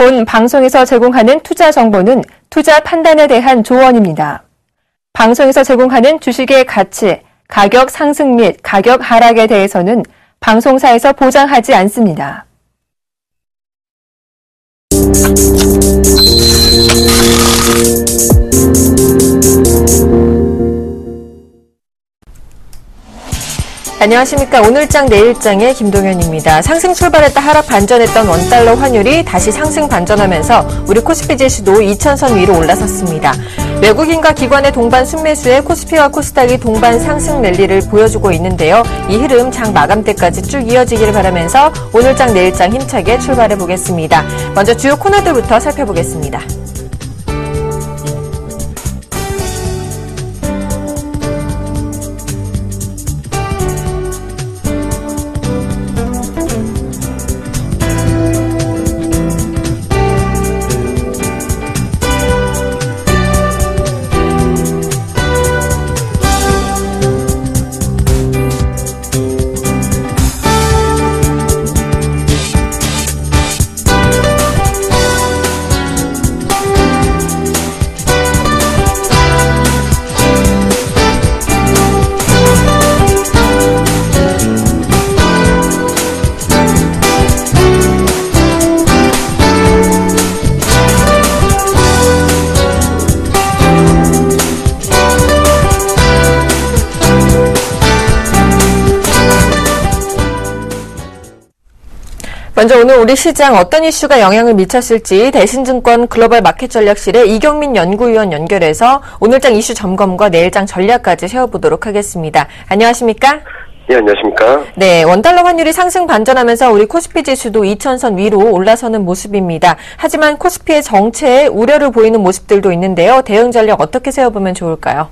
본 방송에서 제공하는 투자 정보는 투자 판단에 대한 조언입니다. 방송에서 제공하는 주식의 가치, 가격 상승 및 가격 하락에 대해서는 방송사에서 보장하지 않습니다. 안녕하십니까. 오늘장 내일장의 김동현입니다. 상승 출발했다 하락 반전했던 원달러 환율이 다시 상승 반전하면서 우리 코스피 지수도 2000선 위로 올라섰습니다. 외국인과 기관의 동반 순매수에 코스피와 코스닥이 동반 상승 랠리를 보여주고 있는데요. 이 흐름 장 마감 때까지 쭉 이어지기를 바라면서 오늘장 내일장 힘차게 출발해 보겠습니다. 먼저 주요 코너들부터 살펴보겠습니다. 먼저 오늘 우리 시장 어떤 이슈가 영향을 미쳤을지 대신증권 글로벌 마켓 전략실의 이경민 연구위원 연결해서 오늘장 이슈 점검과 내일장 전략까지 세워보도록 하겠습니다. 안녕하십니까? 네, 안녕하십니까? 네, 원달러 환율이 상승 반전하면서 우리 코스피 지수도 2000선 위로 올라서는 모습입니다. 하지만 코스피의 정체에 우려를 보이는 모습들도 있는데요. 대응 전략 어떻게 세워보면 좋을까요?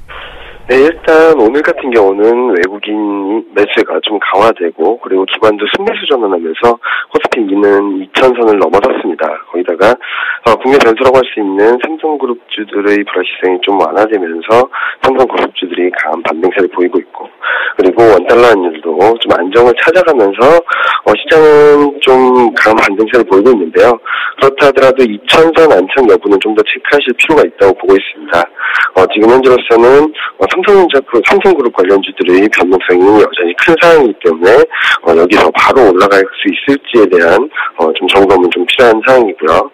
네, 일단 오늘 같은 경우는 외국인 매수가 좀 강화되고 그리고 기관도 순매수 전환하면서 코스피는 2000선을 넘어섰습니다. 거기다가 국내 변수라고 할 수 있는 삼성그룹주들의 불확실성이 좀 완화되면서 삼성그룹주들이 강한 반등세를 보이고 있고 그리고 원달러 환율도 좀 안정을 찾아가면서 시장은 좀 강한 반등세를 보이고 있는데요. 그렇다 하더라도 2000선 안착 여부는 좀 더 체크하실 필요가 있다고 보고 있습니다. 지금 현재로서는 삼성그룹 관련주들의 변동성이 여전히 큰 상황이기 때문에 여기서 바로 올라갈 수 있을지에 대한 좀 점검은 좀 필요한 상황이고요.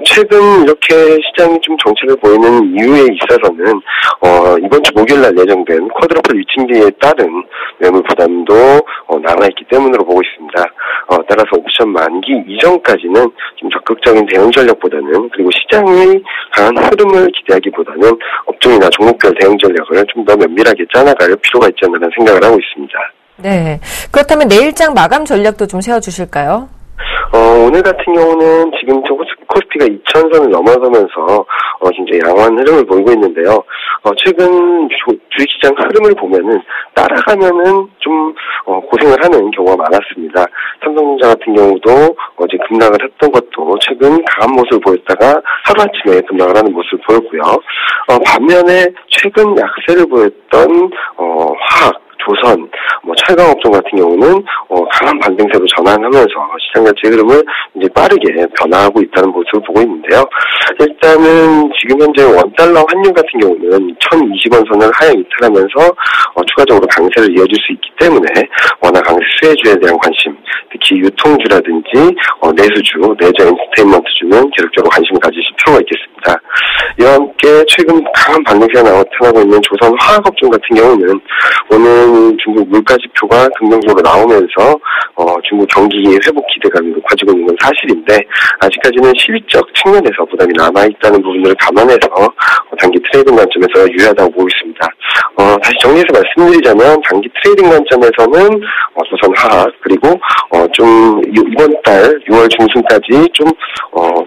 최근 이렇게 시장이 좀 정책을 보이는 이유에 있어서는 이번 주 목요일날 예정된 쿼드러플 위침기에 따른 매물 부담도 남아있기 때문으로 보고 있습니다. 따라서 옵션 만기 이전까지는 좀 적극적인 대응 전략보다는 그리고 시장의 강한 흐름을 기대하기보다는 업종이나 종목별 대응 전략을 좀 더 면밀하게 짜나갈 필요가 있지 않나 생각을 하고 있습니다. 네, 그렇다면 내일장 마감 전략도 좀 세워주실까요? 오늘 같은 경우는 지금 코스피가 2000선을 넘어서면서 굉장히 양호한 흐름을 보이고 있는데요. 최근 주식시장 흐름을 보면은 따라가면은 좀 고생을 하는 경우가 많았습니다. 삼성전자 같은 경우도 어제 급락을 했던 것도 최근 강한 모습을 보였다가 하루아침에 급락을 하는 모습을 보였고요. 반면에 최근 약세를 보였던 화학, 조선, 철강업종 같은 경우는 강한 반등세로 전환하면서 시장 자체의 흐름을 이제 빠르게 변화하고 있다는 모습을 보고 있는데요. 일단은 지금 현재 원달러 환율 같은 경우는 1020원 선을 하향 이탈하면서 추가적으로 강세를 이어질 수 있기 때문에 워낙 강세 수혜주에 대한 관심, 특히 유통주라든지 내수주, 레저 엔터테인먼트주는 계속적으로 관심을 가지실 필요가 있겠습니다. 이와 함께 최근 강한 반등세가 나타나고 있는 조선 화학업종 같은 경우는 오늘 중국 물가지표가 긍정적으로 나오면서 중국 경기의 회복 기대감이 높아지고 있는 건 사실인데 아직까지는 실질적 측면에서 부담이 남아있다는 부분을 감안해서 단기 트레이딩 관점에서 유효하다고 보고 있습니다. 다시 정리해서 말씀드리자면 단기 트레이딩 관점에서는 조선 화학 그리고 좀 이번 달 6월 중순까지 좀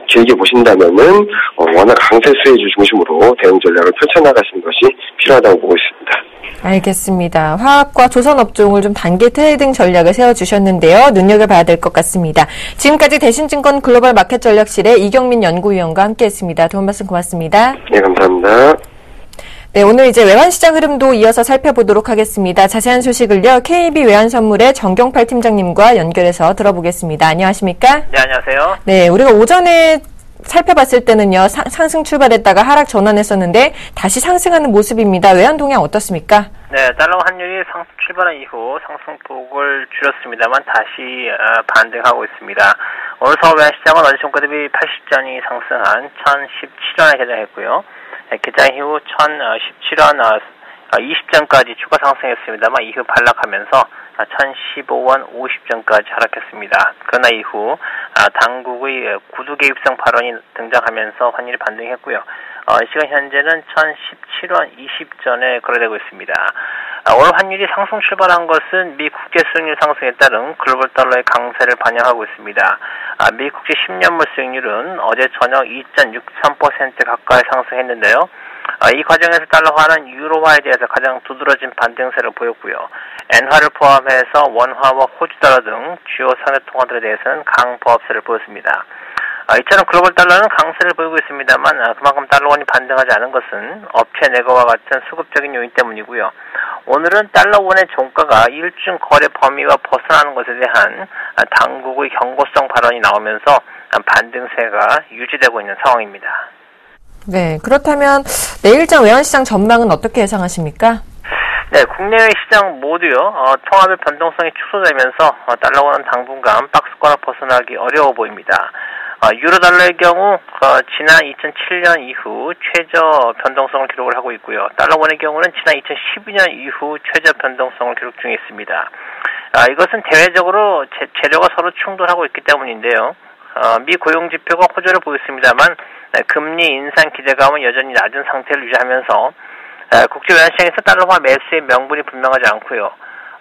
길게 보신다면은 워낙 강세 수혜주 중심으로 대응 전략을 펼쳐나가시는 것이 필요하다고 보고 있습니다. 알겠습니다. 화학과 조선업종을 좀 단기 트레이딩 전략을 세워주셨는데요. 눈여겨봐야 될 것 같습니다. 지금까지 대신증권 글로벌 마켓 전략실의 이경민 연구위원과 함께했습니다. 도움 말씀 고맙습니다. 네, 감사합니다. 네, 오늘 이제 외환시장 흐름도 이어서 살펴보도록 하겠습니다. 자세한 소식을요, KB 외환선물의 정경팔 팀장님과 연결해서 들어보겠습니다. 안녕하십니까? 네, 안녕하세요. 네, 우리가 오전에 살펴봤을 때는요, 상승 출발했다가 하락 전환했었는데 다시 상승하는 모습입니다. 외환 동향 어떻습니까? 네, 달러 환율이 상승 출발한 이후 상승폭을 줄였습니다만 다시 반등하고 있습니다. 오늘 서울 외환시장은 어제 종가 대비 80전이 상승한 1017원에 개장했고요. 개장 이후 1017원 20전까지 추가 상승했습니다만 이후 반락하면서 1015원 50전까지 하락했습니다. 그러나 이후 당국의 구두 개입성 발언이 등장하면서 환율이 반등했고요. 시간 현재는 1017원 20전에 거래되고 있습니다. 오늘 환율이 상승 출발한 것은 미 국제 수익률 상승에 따른 글로벌 달러의 강세를 반영하고 있습니다. 미 국제 10년물 수익률은 어제 저녁 2.63% 가까이 상승했는데요. 이 과정에서 달러화는 유로화에 대해서 가장 두드러진 반등세를 보였고요. 엔화를 포함해서 원화와 호주 달러 등 주요 상대 통화들에 대해서는 강보합세를 보였습니다. 이처럼 글로벌 달러는 강세를 보이고 있습니다만 그만큼 달러원이 반등하지 않은 것은 업체 내거와 같은 수급적인 요인 때문이고요. 오늘은 달러원의 종가가 일중 거래 범위와 벗어나는 것에 대한 당국의 경고성 발언이 나오면서 반등세가 유지되고 있는 상황입니다. 네, 그렇다면 내일장 외환시장 전망은 어떻게 예상하십니까? 네, 국내외 시장 모두요, 통화별 변동성이 축소되면서 달러원은 당분간 박스권을 벗어나기 어려워 보입니다. 유로달러의 경우 지난 2007년 이후 최저 변동성을 기록을 하고 있고요. 달러원의 경우는 지난 2012년 이후 최저 변동성을 기록 중에 있습니다. 이것은 대외적으로 재료가 서로 충돌하고 있기 때문인데요. 미 고용지표가 호조를 보였습니다만 금리 인상 기대감은 여전히 낮은 상태를 유지하면서 국제외환시장에서 달러화 매수의 명분이 분명하지 않고요.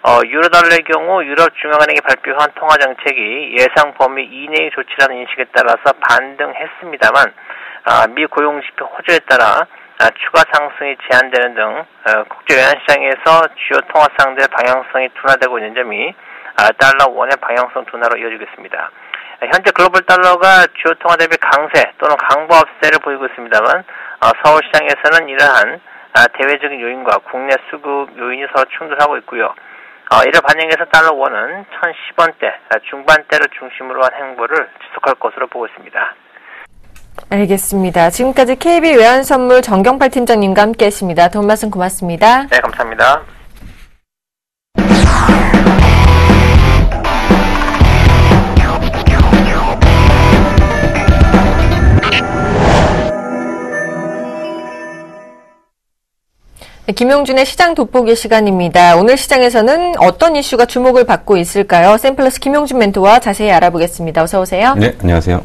유로달러의 경우 유럽중앙은행이 발표한 통화정책이 예상 범위 이내의 조치라는 인식에 따라서 반등했습니다만 미 고용지표 호조에 따라 추가 상승이 제한되는 등 국제외환시장에서 주요 통화상들의 방향성이 둔화되고 있는 점이 달러 원의 방향성 둔화로 이어지겠습니다. 현재 글로벌 달러가 주요 통화 대비 강세 또는 강보합세를 보이고 있습니다만 서울시장에서는 이러한 대외적인 요인과 국내 수급 요인이 서로 충돌하고 있고요. 이를 반영해서 달러 원은 1010원대 중반대를 중심으로 한 행보를 지속할 것으로 보고 있습니다. 알겠습니다. 지금까지 KB 외환선물 정경팔 팀장님과 함께했습니다. 도움 말씀 고맙습니다. 네, 감사합니다. 네, 김용준의 시장 돋보기 시간입니다. 오늘 시장에서는 어떤 이슈가 주목을 받고 있을까요? 샘플러스 김용준 멘토와 자세히 알아보겠습니다. 어서 오세요. 네, 안녕하세요.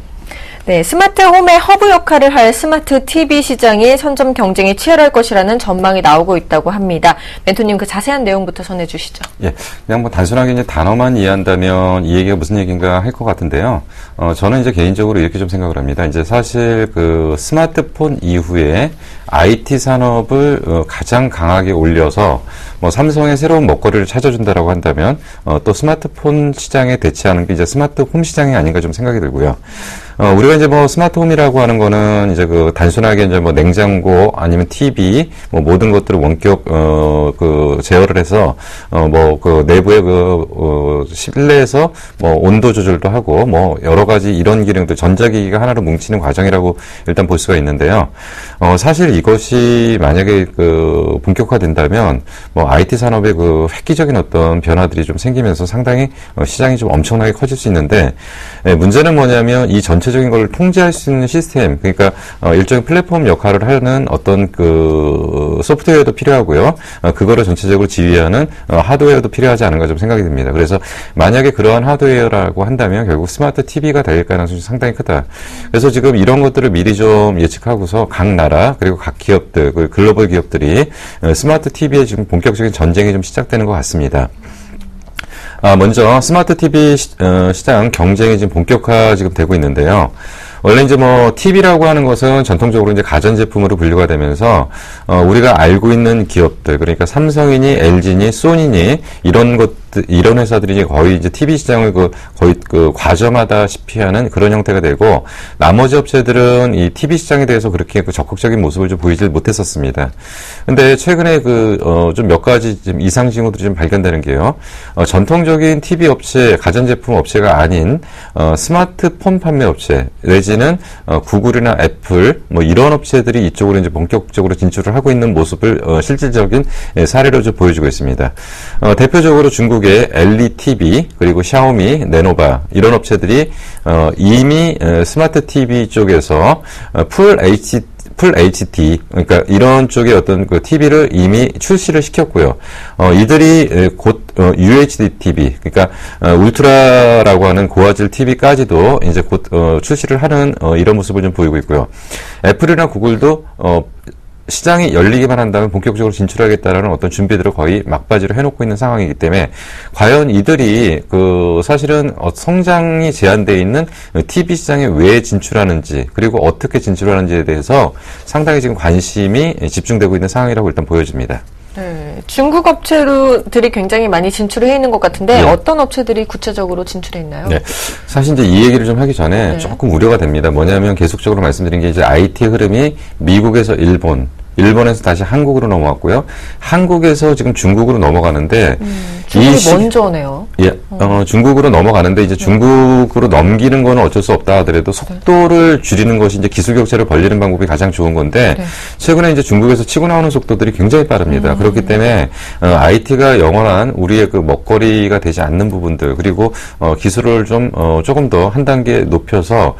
네, 스마트 홈의 허브 역할을 할 스마트 TV 시장이 선점 경쟁이 치열할 것이라는 전망이 나오고 있다고 합니다. 멘토님 그 자세한 내용부터 전해주시죠. 예, 그냥 뭐 단순하게 이제 단어만 이해한다면 이 얘기가 무슨 얘기인가 할 것 같은데요. 저는 이제 개인적으로 이렇게 좀 생각을 합니다. 이제 사실 그 스마트폰 이후에 IT 산업을 가장 강하게 올려서 뭐 삼성의 새로운 먹거리를 찾아준다라고 한다면 또 스마트폰 시장에 대체하는 게 이제 스마트홈 시장이 아닌가 좀 생각이 들고요. 우리가 이제 뭐 스마트홈이라고 하는 거는 이제 그 단순하게 이제 뭐 냉장고 아니면 TV 뭐 모든 것들을 원격 제어를 해서 뭐 그 내부의 실내에서 뭐 온도 조절도 하고 뭐 여러 가지 이런 기능들 전자기기가 하나로 뭉치는 과정이라고 일단 볼 수가 있는데요. 사실 이것이 만약에 본격화된다면 뭐 IT 산업의 획기적인 어떤 변화들이 좀 생기면서 상당히 시장이 좀 엄청나게 커질 수 있는데 문제는 뭐냐면 이 전체적인 걸 통제할 수 있는 시스템, 그러니까 일종의 플랫폼 역할을 하는 어떤 소프트웨어도 필요하고요. 그거를 전체적으로 지휘하는 하드웨어도 필요하지 않은가 좀 생각이 듭니다. 그래서 만약에 그러한 하드웨어라고 한다면 결국 스마트 TV가 될 가능성이 상당히 크다. 그래서 지금 이런 것들을 미리 좀 예측하고서 각 나라 그리고 각 기업들, 글로벌 기업들이 스마트 TV에 지금 본격적인 전쟁이 좀 시작되는 것 같습니다. 먼저 스마트 TV 시장 경쟁이 지금 본격화 지금 되고 있는데요. 원래 이제 뭐 TV라고 하는 것은 전통적으로 이제 가전제품으로 분류가 되면서 우리가 알고 있는 기업들, 그러니까 삼성이니 LG니 소니니 이런 것 이런 회사들이 거의 이제 TV 시장을 거의 과점하다시피 하는 그런 형태가 되고, 나머지 업체들은 이 TV 시장에 대해서 그렇게 적극적인 모습을 좀 보이질 못했었습니다. 근데 최근에 좀 몇 가지 좀 이상 징후들이 좀 발견되는 게요. 전통적인 TV 업체, 가전제품 업체가 아닌 스마트폰 판매 업체 내지는 구글이나 애플 뭐 이런 업체들이 이쪽으로 이제 본격적으로 진출을 하고 있는 모습을 실질적인 사례로 좀 보여주고 있습니다. 대표적으로 중국의 LETV 그리고 샤오미, 네노바 이런 업체들이 이미 스마트 TV 쪽에서 풀 HD, 그러니까 이런 쪽의 어떤 그 TV를 이미 출시를 시켰고요. 이들이 곧 UHD TV, 그러니까 울트라라고 하는 고화질 TV까지도 이제 곧 출시를 하는 이런 모습을 좀 보이고 있고요. 애플이나 구글도 시장이 열리기만 한다면 본격적으로 진출하겠다라는 어떤 준비들을 거의 막바지로 해놓고 있는 상황이기 때문에 과연 이들이 사실은 성장이 제한되어 있는 TV 시장에 왜 진출하는지 그리고 어떻게 진출하는지에 대해서 상당히 지금 관심이 집중되고 있는 상황이라고 일단 보여집니다. 네, 중국 업체들이 굉장히 많이 진출해 있는 것 같은데 네. 어떤 업체들이 구체적으로 진출해 있나요? 네. 사실 이제 이 얘기를 좀 하기 전에 조금 우려가 됩니다. 뭐냐면 계속적으로 말씀드린 게 이제 IT 흐름이 미국에서 일본에서 다시 한국으로 넘어왔고요. 한국에서 지금 중국으로 넘어가는데 중국이 먼저네요. 예, 중국으로 넘어가는데 이제 중국으로 넘기는 거는 어쩔 수 없다 하더라도 속도를 줄이는 것이 이제 기술 격차를 벌리는 방법이 가장 좋은 건데 최근에 이제 중국에서 치고 나오는 속도들이 굉장히 빠릅니다. 그렇기 때문에 IT가 영원한 우리의 그 먹거리가 되지 않는 부분들 그리고 기술을 좀 조금 더 한 단계 높여서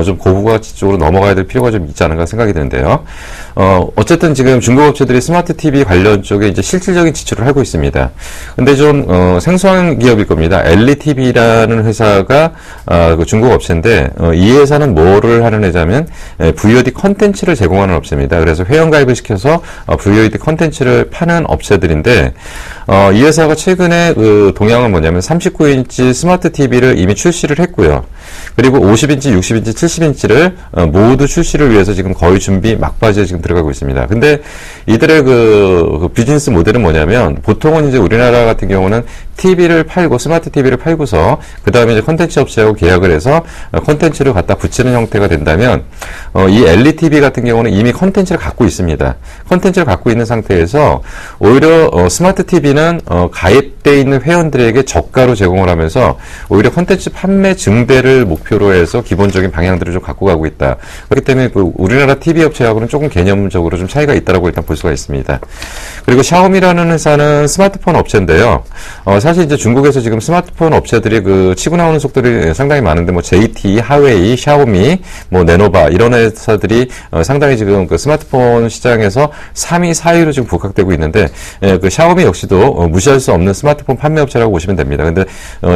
좀 고부가치 쪽으로 넘어가야 될 필요가 좀 있지 않은가 생각이 드는데요. 어쨌든 지금 중국 업체들이 스마트 TV 관련 쪽에 이제 실질적인 지출을 하고 있습니다. 근데 좀 생소한 기업일 겁니다. LETV라는 회사가 그 중국 업체인데 이 회사는 뭐를 하는 회사면 VOD 컨텐츠를 제공하는 업체입니다. 그래서 회원가입을 시켜서 VOD 컨텐츠를 파는 업체들인데 이 회사가 최근에 그 동향은 뭐냐면 39인치 스마트 TV를 이미 출시를 했고요. 그리고 50인치, 60인치, 70인치를 모두 출시를 위해서 지금 거의 준비 막바지에 지금 들어가고 있습니다. 근데 이들의 그 비즈니스 모델은 뭐냐면 보통은 이제 우리나라 같은 경우는 TV를 팔고 스마트 TV를 팔고서 그 다음에 이제 콘텐츠 업체하고 계약을 해서 콘텐츠를 갖다 붙이는 형태가 된다면 이 LETV 같은 경우는 이미 콘텐츠를 갖고 있습니다. 콘텐츠를 갖고 있는 상태에서 오히려 스마트 TV는 가입되어 있는 회원들에게 저가로 제공을 하면서 오히려 콘텐츠 판매 증대를 목표로 해서 기본적인 방향들을 좀 갖고 가고 있다. 그렇기 때문에 그 우리나라 TV 업체하고는 조금 개념적으로 좀 차이가 있다라고 일단 볼 수가 있습니다. 그리고 샤오미라는 회사는 스마트폰 업체인데요. 사실 이제 중국에서 지금 스마트폰 업체들이 그 치고 나오는 속도들이 상당히 많은데 뭐 JT, 하웨이, 샤오미, 뭐 네노바 이런 회사들이 상당히 지금 그 스마트폰 시장에서 3위, 4위로 지금 부각되고 있는데 그 샤오미 역시도 무시할 수 없는 스마트폰 판매 업체라고 보시면 됩니다. 근데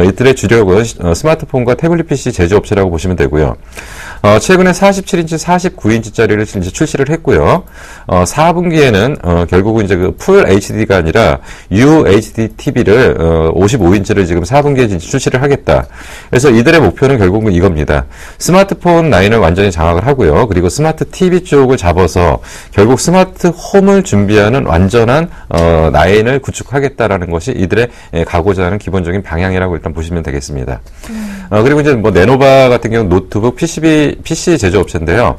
이들의 주력은 스마트폰과 태블릿 PC 제조업체라고 보시면 되고요. 최근에 47인치, 49인치짜리를 이제 출시를 했고요. 4분기에는 결국은 이제 그 풀 HD가 아니라 UHD TV를 55인치를 지금 4분기에 출시를 하겠다. 그래서 이들의 목표는 결국은 이겁니다. 스마트폰 라인을 완전히 장악을 하고요. 그리고 스마트 TV 쪽을 잡아서 결국 스마트 홈을 준비하는 완전한 라인을 구축하겠다라는 것이 이들의 가고자 하는 기본적인 방향이라고 일단 보시면 되겠습니다. 그리고 이제 뭐 네노바 같은 경우는 노트북, PC 제조업체인데요.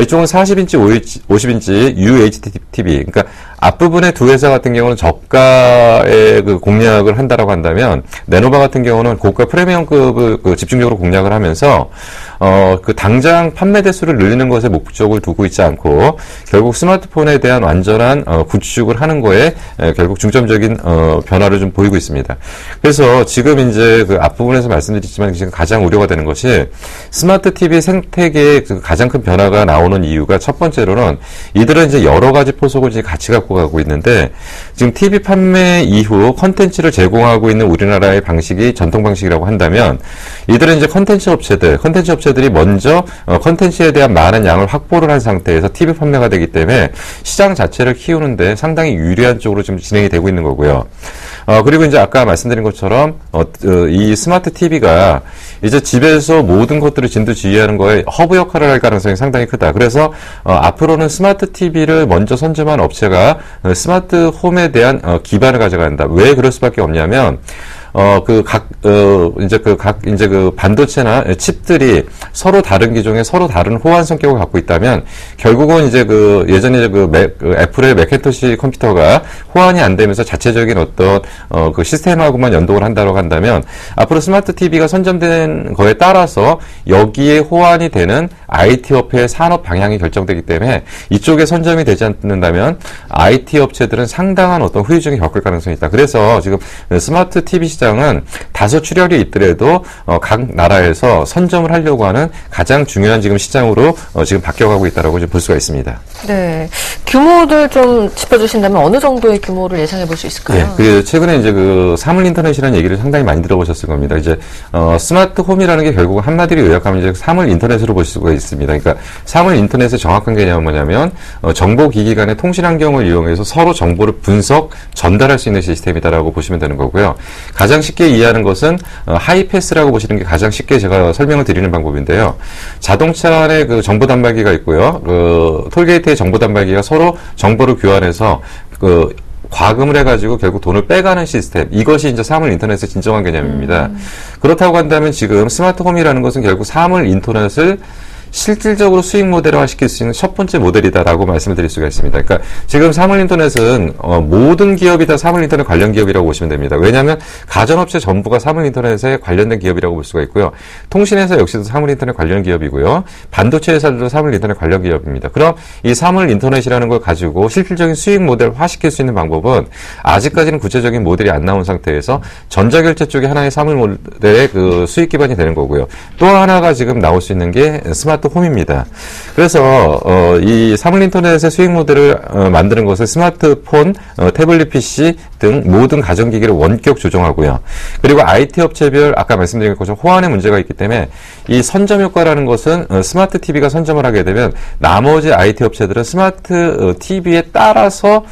이쪽은 40인치, 50인치 UHD TV. 그러니까 앞부분의 두 회사 같은 경우는 저가의 그 공략을 한다라고 한다면 네노바 같은 경우는 고가 프리미엄급을 집중적으로 공략을 하면서 그 당장 판매 대수를 늘리는 것에 목적을 두고 있지 않고 결국 스마트폰에 대한 완전한 구축을 하는 거에 결국 중점적인 변화를 좀 보이고 있습니다. 그래서 지금 이제 그 앞부분에서 말씀드렸지만 지금 가장 우려가 되는 것이 스마트 TV 생태계의 그 가장 큰 변화가 나오는 이유가 첫 번째로는 이들은 이제 여러 가지 포석을 이제 같이 갖고 가고 있는데 지금 TV 판매 이후 컨텐츠를 제공하고 있는 우리나라의 방식이 전통 방식이라고 한다면 이들은 이제 컨텐츠 업체들이 먼저 컨텐츠에 대한 많은 양을 확보를 한 상태에서 TV 판매가 되기 때문에 시장 자체를 키우는데 상당히 유리한 쪽으로 지금 진행이 되고 있는 거고요. 그리고 이제 아까 말씀드린 것처럼 이 스마트 TV가 이제 집에서 모든 것들을 진두지휘하는 거에 허브 역할을 할 가능성이 상당히 크다. 그래서 앞으로는 스마트 TV를 먼저 선점한 업체가 스마트 홈에 대한 기반을 가져간다. 왜 그럴 수밖에 없냐면 이제 그 반도체나 칩들이 서로 다른 기종의 서로 다른 호환 성격을 갖고 있다면 결국은 이제 예전에 애플의 맥킨토시 컴퓨터가 호환이 안 되면서 자체적인 어떤 그 시스템하고만 연동을 한다고 한다면 앞으로 스마트 TV가 선점된 거에 따라서 여기에 호환이 되는 IT 업체의 산업 방향이 결정되기 때문에 이쪽에 선점이 되지 않는다면 IT 업체들은 상당한 어떤 후유증이 겪을 가능성이 있다. 그래서 지금 스마트 TV 시장은 다소 출혈이 있더라도 각 나라에서 선점을 하려고 하는 가장 중요한 지금 시장으로 지금 바뀌어가고 있다라고 볼 수가 있습니다. 네, 규모들 좀 짚어주신다면 어느 정도의 규모를 예상해 볼 수 있을까요? 네, 그 최근에 이제 그 사물 인터넷이라는 얘기를 상당히 많이 들어보셨을 겁니다. 이제 스마트 홈이라는 게 결국 한마디로 요약하면 이제 사물 인터넷으로 볼 수가 있습니다. 그러니까 사물 인터넷의 정확한 개념은 뭐냐면 정보 기기 간의 통신 환경을 이용해서 서로 정보를 분석, 전달할 수 있는 시스템이다라고 보시면 되는 거고요. 가장 쉽게 이해하는 것은 하이패스라고 보시는 게 가장 쉽게 제가 설명을 드리는 방법인데요. 자동차 안에 그 정보 단말기가 있고요. 그 톨게이트의 정보 단말기가 서로 정보를 교환해서 과금을 해가지고 결국 돈을 빼가는 시스템. 이것이 이제 사물 인터넷의 진정한 개념입니다. 그렇다고 한다면 지금 스마트홈이라는 것은 결국 사물 인터넷을 실질적으로 수익 모델화 시킬 수 있는 첫 번째 모델이다라고 말씀을 드릴 수가 있습니다. 그러니까 지금 사물 인터넷은 모든 기업이 다 사물 인터넷 관련 기업이라고 보시면 됩니다. 왜냐하면 가전업체 전부가 사물 인터넷에 관련된 기업이라고 볼 수가 있고요. 통신회사 역시도 사물 인터넷 관련 기업이고요. 반도체 회사들도 사물 인터넷 관련 기업입니다. 그럼 이 사물 인터넷이라는 걸 가지고 실질적인 수익 모델화 시킬 수 있는 방법은 아직까지는 구체적인 모델이 안 나온 상태에서 전자결제 쪽이 하나의 사물 모델의 그 수익 기반이 되는 거고요. 또 하나가 지금 나올 수 있는 게 스마트 홈입니다. 그래서 이 사물 인터넷의 수익 모델을 만드는 것을 스마트폰, 태블릿 PC 등 모든 가전기기를 원격 조정하고요. 그리고 IT 업체별 아까 말씀드린 것처럼 호환의 문제가 있기 때문에 이 선점 효과라는 것은 스마트 TV가 선점을 하게 되면 나머지 IT 업체들은 스마트 TV에 따라서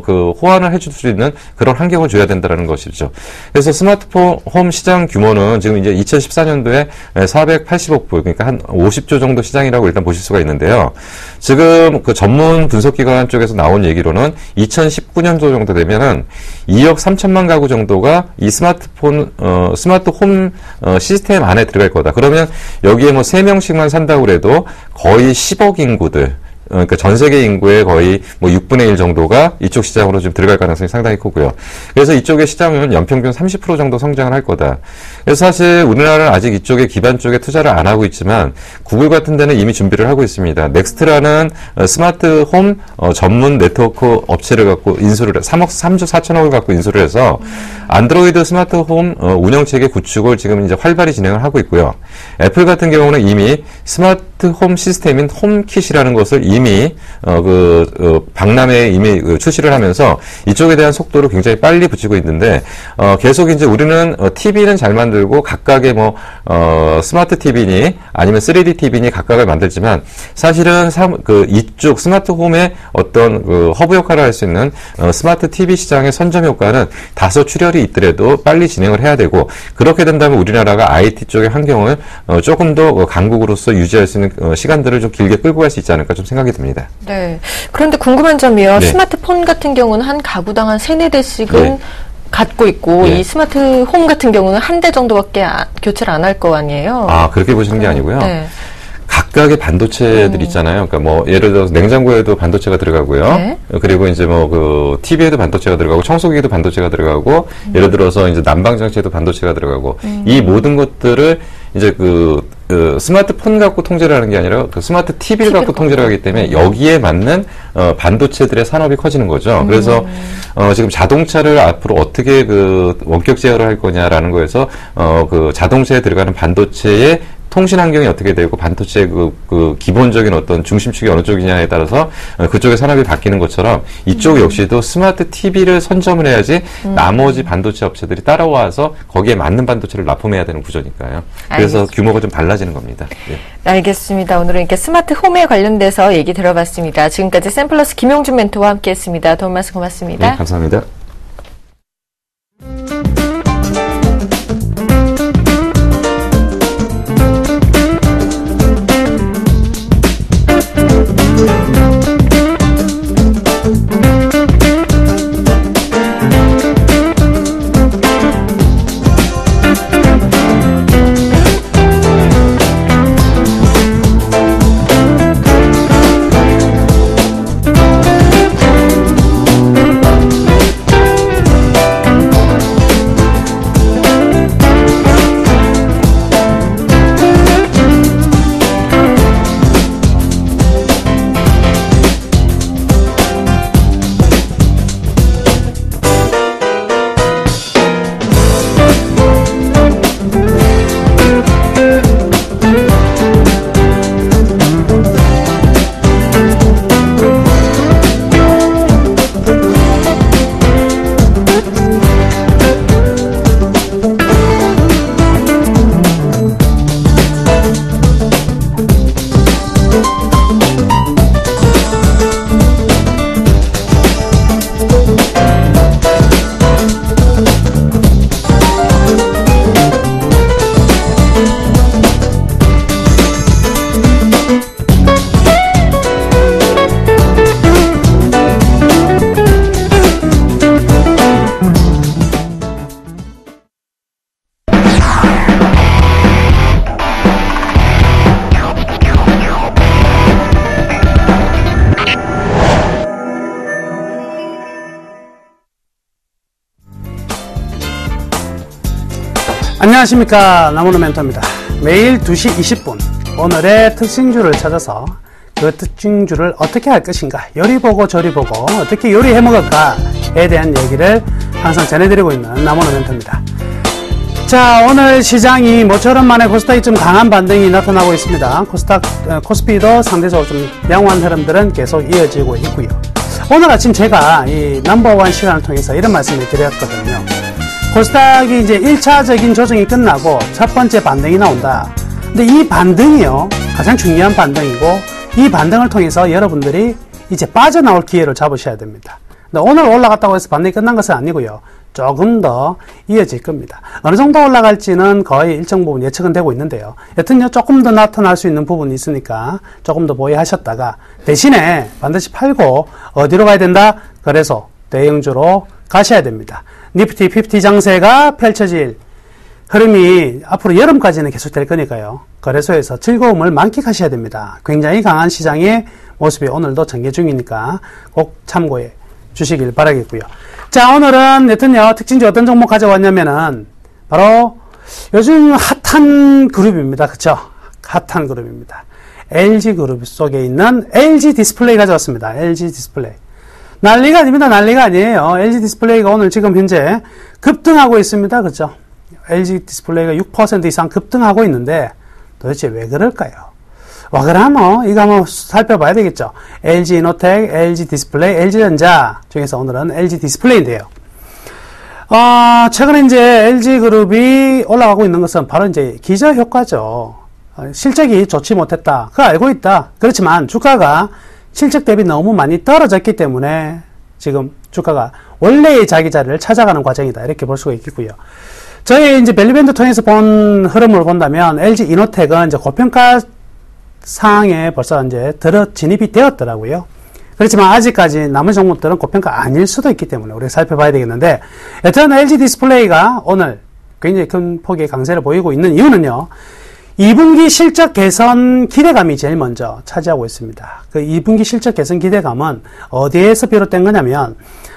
그 호환을 해줄 수 있는 그런 환경을 줘야 된다는 것이죠. 그래서 스마트폰 홈 시장 규모는 지금 이제 2014년도에 480억 불, 그러니까 한 50조 정도 시장이라고 일단 보실 수가 있는데요. 지금 그 전문 분석기관 쪽에서 나온 얘기로는 2019년도 정도 되면은 2억 3천만 가구 정도가 이 스마트폰, 스마트 홈 시스템 안에 들어갈 거다. 그러면 여기에 뭐 3명씩만 산다고 해도 거의 10억 인구들, 그러니까 전 세계 인구의 거의 뭐 6분의 1 정도가 이쪽 시장으로 좀 들어갈 가능성이 상당히 크고요. 그래서 이쪽의 시장은 연평균 30% 정도 성장을 할 거다. 그래서 사실 우리나라는 아직 이쪽에 기반 쪽에 투자를 안 하고 있지만 구글 같은 데는 이미 준비를 하고 있습니다. 넥스트라는 스마트 홈 전문 네트워크 업체를 갖고 인수를 3조 4천억을 갖고 인수를 해서 안드로이드 스마트 홈 운영체계 구축을 지금 이제 활발히 진행을 하고 있고요. 애플 같은 경우는 이미 스마트 홈 시스템인 홈킷이라는 것을 이미 박람회에 이미 출시를 하면서 이쪽에 대한 속도를 굉장히 빨리 붙이고 있는데 계속 이제 우리는 TV는 잘 만들고 각각의 뭐 스마트 TV니 아니면 3D TV니 각각을 만들지만 사실은 이쪽 스마트 홈의 어떤 그 허브 역할을 할 수 있는 스마트 TV 시장의 선점 효과는 다소 출혈이 있더라도 빨리 진행을 해야 되고 그렇게 된다면 우리나라가 IT 쪽의 환경을 조금 더 강국으로서 유지할 수 있는 시간들을 좀 길게 끌고 갈 수 있지 않을까 좀 생각이 듭니다. 네. 그런데 궁금한 점이요. 네. 스마트폰 같은 경우는 한 가구당 한 3-4대씩은 네. 갖고 있고 네. 이 스마트 홈 같은 경우는 한 대 정도밖에 교체를 안 할 거 아니에요? 아, 그렇게 보시는 게 아니고요. 네. 각각의 반도체들 있잖아요. 그러니까 뭐 예를 들어서 냉장고에도 반도체가 들어가고요. 네. 그리고 이제 뭐 그 TV에도 반도체가 들어가고 청소기에도 반도체가 들어가고 예를 들어서 이제 난방 장치에도 반도체가 들어가고 이 모든 것들을 이제 스마트폰 갖고 통제를 하는 게 아니라 그 스마트 TV를 갖고 통제를 하기 때문에 여기에 맞는 반도체들의 산업이 커지는 거죠. 그래서 지금 자동차를 앞으로 어떻게 그 원격 제어를 할 거냐라는 거에서 그 자동차에 들어가는 반도체의 통신 환경이 어떻게 되고 반도체의 그 기본적인 어떤 중심축이 어느 쪽이냐에 따라서 그쪽의 산업이 바뀌는 것처럼 이쪽 역시도 스마트 TV를 선점을 해야지 나머지 반도체 업체들이 따라와서 거기에 맞는 반도체를 납품해야 되는 구조니까요. 그래서 알겠습니다. 규모가 좀 달라지는 겁니다. 네. 알겠습니다. 오늘은 이렇게 스마트 홈에 관련돼서 얘기 들어봤습니다. 지금까지 샘플러스 김용준 멘토와 함께했습니다. 도움 말씀 고맙습니다. 네, 감사합니다. 안녕하십니까. 나무노 멘토입니다. 매일 2시 20분 오늘의 특징주를 찾아서 그 특징주를 어떻게 할 것인가, 요리 보고 저리 보고 어떻게 요리해 먹을까에 대한 얘기를 항상 전해드리고 있는 나무노 멘토입니다. 자, 오늘 시장이 모처럼 만에 코스닥이 좀 강한 반등이 나타나고 있습니다. 코스피도 상대적으로 좀 양호한 흐름들은 계속 이어지고 있고요. 오늘 아침 제가 이 넘버원 시간을 통해서 이런 말씀을 드렸거든요. 코스닥이 이제 1차적인 조정이 끝나고 첫 번째 반등이 나온다. 근데 이 반등이요, 가장 중요한 반등이고, 이 반등을 통해서 여러분들이 이제 빠져나올 기회를 잡으셔야 됩니다. 근데 오늘 올라갔다고 해서 반등이 끝난 것은 아니고요. 조금 더 이어질 겁니다. 어느 정도 올라갈지는 거의 일정 부분 예측은 되고 있는데요. 여튼요, 조금 더 나타날 수 있는 부분이 있으니까 조금 더 보유하셨다가 대신에 반드시 팔고 어디로 가야 된다? 그래서 대형주로 가셔야 됩니다. 니프티 50 장세가 펼쳐질 흐름이 앞으로 여름까지는 계속될 거니까요. 거래소에서 즐거움을 만끽하셔야 됩니다. 굉장히 강한 시장의 모습이 오늘도 전개 중이니까 꼭 참고해 주시길 바라겠고요. 자, 오늘은 여튼요, 특징주 어떤 종목 가져왔냐면은 바로 요즘 핫한 그룹입니다. 그쵸? 핫한 그룹입니다. LG 그룹 속에 있는 LG 디스플레이 가져왔습니다. LG 디스플레이. 난리가 아닙니다. 난리가 아니에요. LG 디스플레이가 오늘 지금 현재 급등하고 있습니다. 그렇죠? LG 디스플레이가 6% 이상 급등하고 있는데 도대체 왜 그럴까요? 와, 그러면 이거 한번 살펴봐야 되겠죠. LG 이노텍, LG 디스플레이, LG전자 중에서 오늘은 LG 디스플레이인데요. 최근에 이제 LG 그룹이 올라가고 있는 것은 바로 이제 기저 효과죠. 실적이 좋지 못했다. 그거 알고 있다. 그렇지만 주가가 실적 대비 너무 많이 떨어졌기 때문에 지금 주가가 원래의 자기 자리를 찾아가는 과정이다. 이렇게 볼 수가 있겠고요. 저희 이제 밸류밴드 통해서 본 흐름을 본다면 LG 이노텍은 이제 고평가 상황에 벌써 이제 진입이 되었더라고요. 그렇지만 아직까지 남은 종목들은 고평가 아닐 수도 있기 때문에 우리가 살펴봐야 되겠는데, 여튼 LG 디스플레이가 오늘 굉장히 큰 폭의 강세를 보이고 있는 이유는요, 2분기 실적 개선 기대감이 제일 먼저 차지하고 있습니다. 그 2분기 실적 개선 기대감은 어디에서 비롯된 거냐면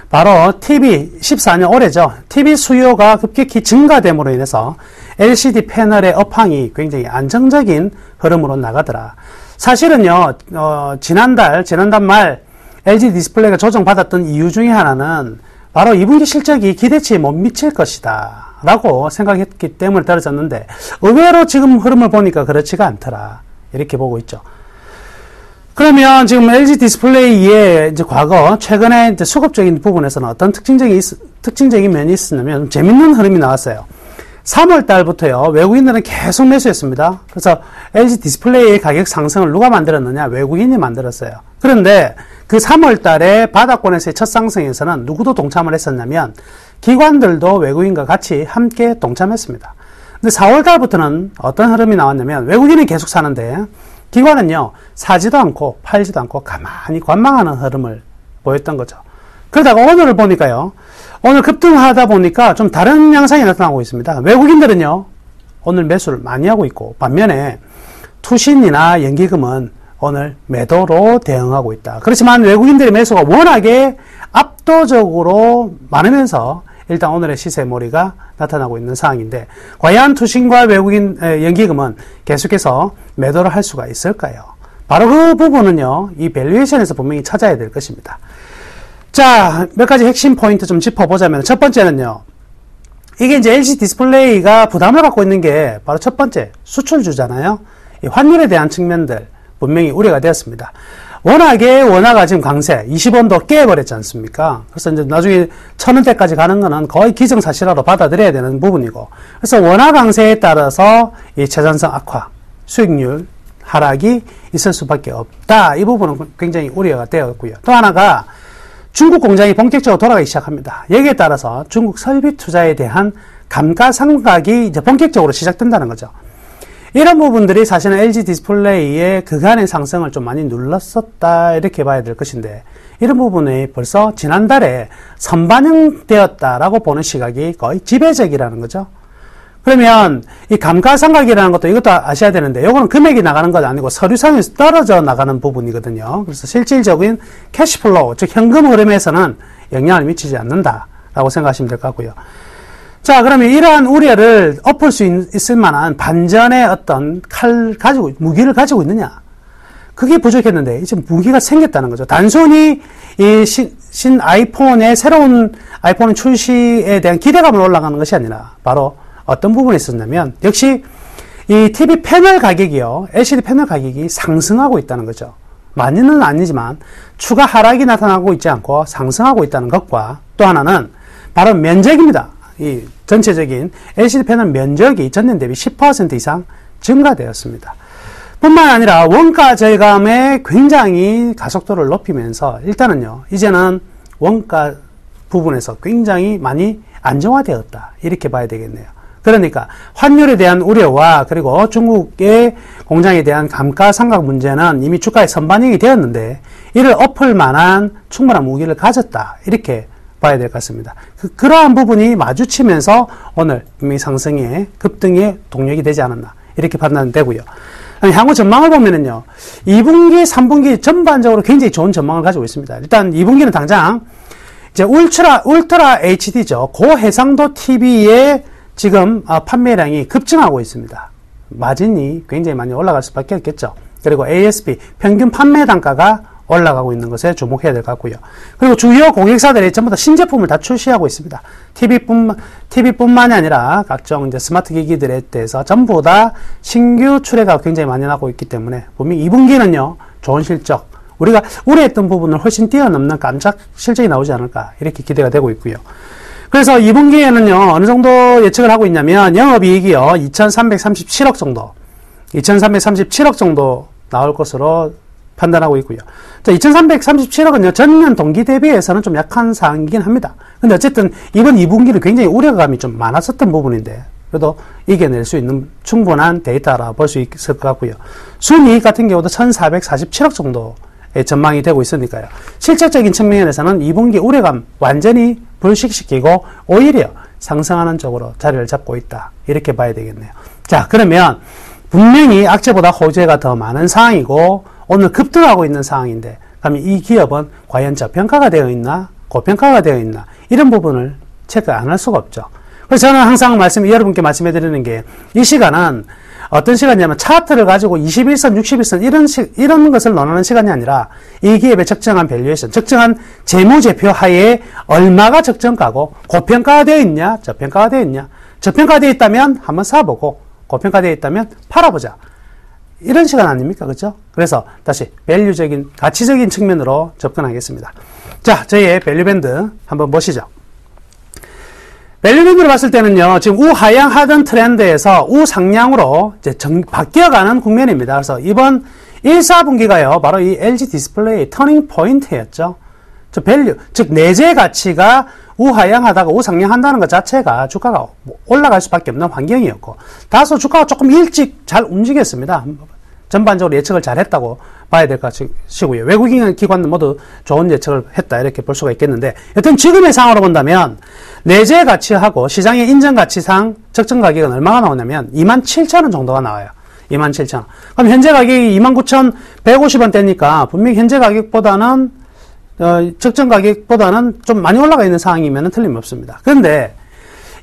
바로 TV 14년 올해죠. TV 수요가 급격히 증가됨으로 인해서 LCD 패널의 업황이 굉장히 안정적인 흐름으로 나가더라. 사실은요, 지난달 말 LG 디스플레이가 조정받았던 이유 중에 하나는 바로 2분기 실적이 기대치에 못 미칠 것이다 라고 생각했기 때문에 떨어졌는데, 의외로 지금 흐름을 보니까 그렇지가 않더라. 이렇게 보고 있죠. 그러면 지금 LG 디스플레이의 이제 과거, 최근에 이제 수급적인 부분에서는 어떤 특징적인 면이 있었냐면, 재밌는 흐름이 나왔어요. 3월 달부터요, 외국인들은 계속 매수했습니다. 그래서 LG 디스플레이의 가격 상승을 누가 만들었느냐? 외국인이 만들었어요. 그런데 그 3월 달에 바닥권에서의 첫 상승에서는 누구도 동참을 했었냐면, 기관들도 외국인과 같이 함께 동참했습니다. 근데 4월 달부터는 어떤 흐름이 나왔냐면, 외국인이 계속 사는데, 기관은요, 사지도 않고 팔지도 않고 가만히 관망하는 흐름을 보였던 거죠. 그러다가 오늘을 보니까요, 오늘 급등하다 보니까 좀 다른 양상이 나타나고 있습니다. 외국인들은요, 오늘 매수를 많이 하고 있고, 반면에 투신이나 연기금은 오늘 매도로 대응하고 있다. 그렇지만 외국인들의 매수가 워낙에 압도적으로 많으면서 일단 오늘의 시세몰이가 나타나고 있는 상황인데, 과연 투신과 외국인 연기금은 계속해서 매도를 할 수가 있을까요? 바로 그 부분은요, 이 밸류에이션에서 분명히 찾아야 될 것입니다. 자, 몇 가지 핵심 포인트 좀 짚어보자면, 첫 번째는요, 이게 이제 LG 디스플레이가 부담을 갖고 있는 게 바로 첫 번째 수출주잖아요. 이 환율에 대한 측면들 분명히 우려가 되었습니다. 워낙에 원화가 지금 강세, 20원도 깨버렸지 않습니까? 그래서 이제 나중에 1000원대까지 가는 거는 거의 기정사실화로 받아들여야 되는 부분이고, 그래서 원화 강세에 따라서 이 재산성 악화, 수익률 하락이 있을 수밖에 없다. 이 부분은 굉장히 우려가 되었고요. 또 하나가 중국 공장이 본격적으로 돌아가기 시작합니다. 여기에 따라서 중국 설비 투자에 대한 감가상각이 이제 본격적으로 시작된다는 거죠. 이런 부분들이 사실은 LG 디스플레이의 그간의 상승을 좀 많이 눌렀었다, 이렇게 봐야 될 것인데, 이런 부분이 벌써 지난달에 선반영되었다라고 보는 시각이 거의 지배적이라는 거죠. 그러면 이 감가상각이라는 것도 이것도 아셔야 되는데, 요거는 금액이 나가는 건 아니고 서류상에서 떨어져 나가는 부분이거든요. 그래서 실질적인 캐시플로우, 즉 현금 흐름에서는 영향을 미치지 않는다라고 생각하시면 될 것 같고요. 자, 그러면 이러한 우려를 엎을 수 있을 만한 반전의 어떤 무기를 가지고 있느냐? 그게 부족했는데, 이제 무기가 생겼다는 거죠. 단순히 이 신 아이폰의 새로운 아이폰 출시에 대한 기대감을 올라가는 것이 아니라, 바로 어떤 부분에 있었냐면, 역시 이 TV 패널 가격이요, LCD 패널 가격이 상승하고 있다는 거죠. 많이는 아니지만, 추가 하락이 나타나고 있지 않고 상승하고 있다는 것과, 또 하나는 바로 면적입니다. 이 전체적인 LCD 패널 면적이 전년 대비 10% 이상 증가되었습니다. 뿐만 아니라 원가 절감에 굉장히 가속도를 높이면서 일단은요, 이제는 원가 부분에서 굉장히 많이 안정화되었다. 이렇게 봐야 되겠네요. 그러니까 환율에 대한 우려와 그리고 중국의 공장에 대한 감가상각 문제는 이미 주가에 선반영이 되었는데 이를 엎을 만한 충분한 무기를 가졌다. 이렇게 봐야 될 것 같습니다. 그러한 부분이 마주치면서 오늘 분명히 상승의 급등의 동력이 되지 않았나 이렇게 판단되고요. 향후 전망을 보면은요, 2분기, 3분기 전반적으로 굉장히 좋은 전망을 가지고 있습니다. 일단 2분기는 당장 이제 울트라 HD죠. 고해상도 TV의 지금 판매량이 급증하고 있습니다. 마진이 굉장히 많이 올라갈 수밖에 없겠죠. 그리고 ASP 평균 판매 단가가 올라가고 있는 것에 주목해야 될 것 같고요. 그리고 주요 고객사들이 전부 다 신제품을 다 출시하고 있습니다. TV뿐만이 아니라 각종 이제 스마트 기기들에 대해서 전부 다 신규 출회가 굉장히 많이 나고 있기 때문에 분명히 2분기는요, 좋은 실적, 우리가 우려했던 부분을 훨씬 뛰어넘는 깜짝 실적이 나오지 않을까 이렇게 기대가 되고 있고요. 그래서 2분기에는요, 어느 정도 예측을 하고 있냐면 영업이익이요, 2337억 정도 나올 것으로 판단하고 있고요. 자, 2337억은요, 전년 동기 대비해서는 좀 약한 상황이긴 합니다. 근데 어쨌든 이번 2분기는 굉장히 우려감이 좀 많았었던 부분인데, 그래도 이겨낼 수 있는 충분한 데이터라 볼 수 있을 것 같고요. 순이익 같은 경우도 1447억 정도의 전망이 되고 있으니까요. 실질적인 측면에서는 2분기 우려감 완전히 불식시키고 오히려 상승하는 쪽으로 자리를 잡고 있다. 이렇게 봐야 되겠네요. 자, 그러면 분명히 악재보다 호재가 더 많은 상황이고 오늘 급등하고 있는 상황인데, 그러면 이 기업은 과연 저평가가 되어 있나, 고평가가 되어 있나, 이런 부분을 체크 안 할 수가 없죠. 그래서 저는 항상 여러분께 말씀해 드리는 게, 이 시간은 어떤 시간이냐면 차트를 가지고 21선, 61선 이런 것을 논하는 시간이 아니라 이 기업의 적정한 밸류에이션, 적정한 재무제표 하에 얼마가 적정가고 고평가가 되어 있냐, 저평가가 되어 있냐, 저평가가 되어 있다면 한번 사보고 고평가가 되어 있다면 팔아보자. 이런 시간 아닙니까? 그렇죠? 그래서 다시 밸류적인, 가치적인 측면으로 접근하겠습니다. 자, 저희의 밸류밴드 한번 보시죠. 밸류밴드를 봤을 때는요, 지금 우하향하던 트렌드에서 우상향으로 이제 바뀌어가는 국면입니다. 그래서 이번 1, 4분기가요, 바로 이 LG 디스플레이 터닝 포인트였죠. 저 밸류, 즉 내재 가치가 우하향하다가 우상향한다는 것 자체가 주가가 올라갈 수밖에 없는 환경이었고, 다소 주가가 조금 일찍 잘 움직였습니다. 전반적으로 예측을 잘 했다고 봐야 될 것 같고요. 외국인 기관도 모두 좋은 예측을 했다 이렇게 볼 수가 있겠는데, 여튼 지금의 상황으로 본다면 내재 가치하고 시장의 인정 가치상 적정 가격은 얼마가 나오냐면 27,000원 정도가 나와요. 27,000원. 그럼 현재 가격이 29,150원대니까 분명히 현재 가격보다는 적정 가격보다는 좀 많이 올라가 있는 상황이면 틀림없습니다. 그런데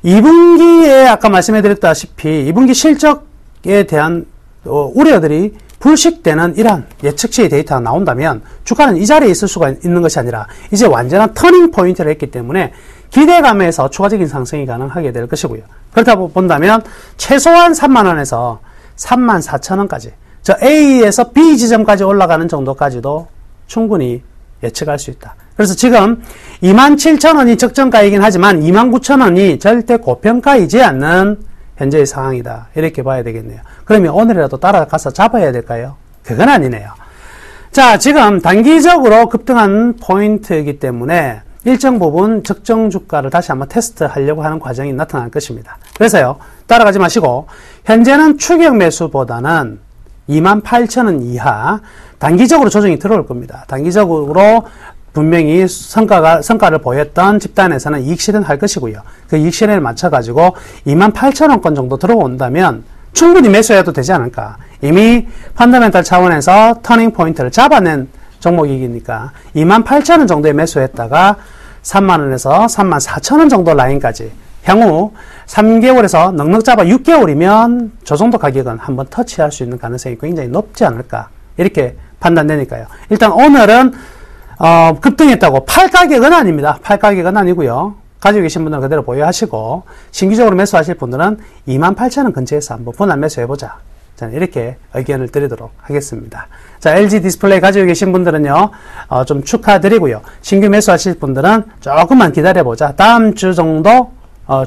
2분기에 아까 말씀해드렸다시피 2분기 실적에 대한 우려들이 불식되는 이러한 예측치의 데이터가 나온다면 주가는 이 자리에 있을 수가 있는 것이 아니라 이제 완전한 터닝 포인트를 했기 때문에 기대감에서 추가적인 상승이 가능하게 될 것이고요. 그렇다고 본다면 최소한 3만원에서 34,000원까지, 저 A에서 B 지점까지 올라가는 정도까지도 충분히 예측할 수 있다. 그래서 지금 27,000원이 적정가이긴 하지만 29,000원이 절대 고평가이지 않는 현재의 상황이다. 이렇게 봐야 되겠네요. 그러면 오늘이라도 따라가서 잡아야 될까요? 그건 아니네요. 자, 지금 단기적으로 급등한 포인트이기 때문에 일정 부분 적정 주가를 다시 한번 테스트하려고 하는 과정이 나타날 것입니다. 그래서요, 따라가지 마시고 현재는 추격 매수보다는 28,000원 이하 단기적으로 조정이 들어올 겁니다. 단기적으로 분명히 성과를 보였던 집단에서는 이익 실현할 것이고요. 그 이익 실현을 맞춰가지고 28,000원권 정도 들어온다면 충분히 매수해도 되지 않을까. 이미 펀더멘탈 차원에서 터닝 포인트를 잡아낸 종목이니까 28,000원 정도에 매수했다가 3만원에서 34,000원 정도 라인까지 향후 3개월에서 넉넉 잡아 6개월이면 저 정도 가격은 한번 터치할 수 있는 가능성이 굉장히 높지 않을까 이렇게 판단되니까요. 일단 오늘은 급등했다고 팔 가격은 아닙니다. 팔 가격은 아니고요. 가지고 계신 분들은 그대로 보유하시고 신규적으로 매수하실 분들은 28,000원 근처에서 한번 분할 매수해보자. 저는 이렇게 의견을 드리도록 하겠습니다. 자, LG 디스플레이 가지고 계신 분들은요, 좀 축하드리고요. 신규 매수하실 분들은 조금만 기다려보자. 다음 주 정도,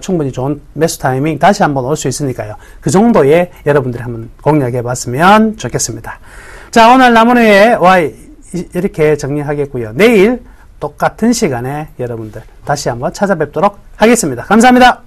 충분히 좋은 매수 타이밍 다시 한번 올 수 있으니까요. 그 정도에 여러분들이 한번 공략해 봤으면 좋겠습니다. 자, 오늘 나무의 Y 이렇게 정리하겠고요. 내일 똑같은 시간에 여러분들 다시 한번 찾아뵙도록 하겠습니다. 감사합니다.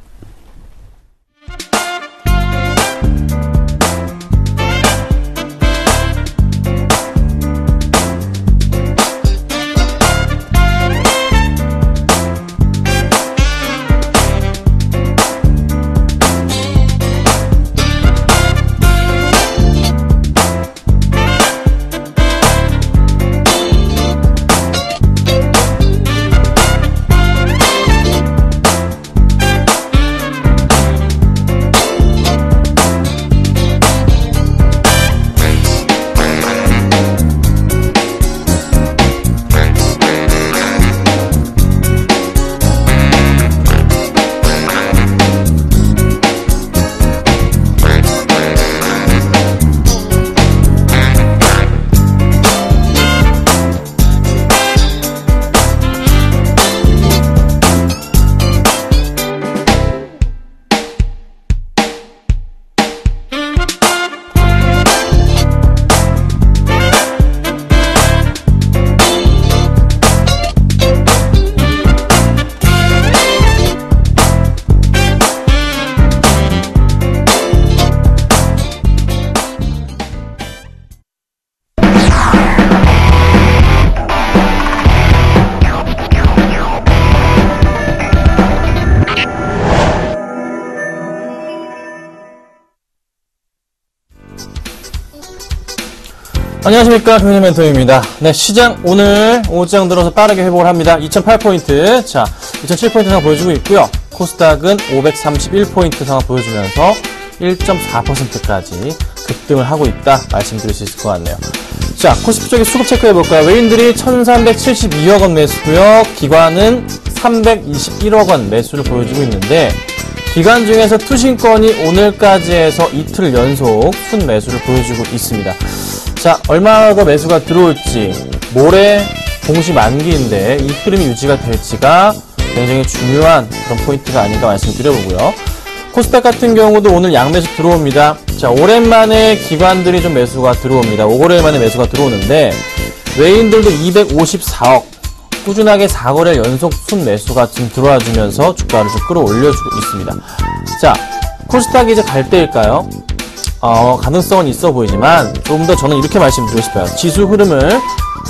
안녕하십니까, 김민희 멘토입니다. 네, 시장 오늘 오장 들어서 빠르게 회복을 합니다. 2008포인트, 자, 2007포인트 상황 보여주고 있고요. 코스닥은 531포인트 상황 보여주면서 1.4%까지 급등을 하고 있다 말씀드릴 수 있을 것 같네요. 자, 코스피 쪽에 수급 체크해볼까요? 외인들이 1372억 원 매수고요. 기관은 321억 원 매수를 보여주고 있는데, 기관 중에서 투신권이 오늘까지 해서 이틀 연속 순매수를 보여주고 있습니다. 자, 얼마나 더 매수가 들어올지, 모레 공시 만기인데 이 흐름이 유지가 될지가 굉장히 중요한 그런 포인트가 아닌가 말씀드려보고요. 코스닥 같은 경우도 오늘 양매수 들어옵니다. 자, 오랜만에 기관들이 좀 매수가 들어옵니다. 5거래일 만에 매수가 들어오는데, 외인들도 254억, 꾸준하게 4거래 연속 순매수가 지금 들어와주면서 주가를 좀 끌어올려주고 있습니다. 자, 코스닥이 이제 갈 때일까요? 가능성은 있어 보이지만 조금 더 저는 이렇게 말씀드리고 싶어요. 지수 흐름을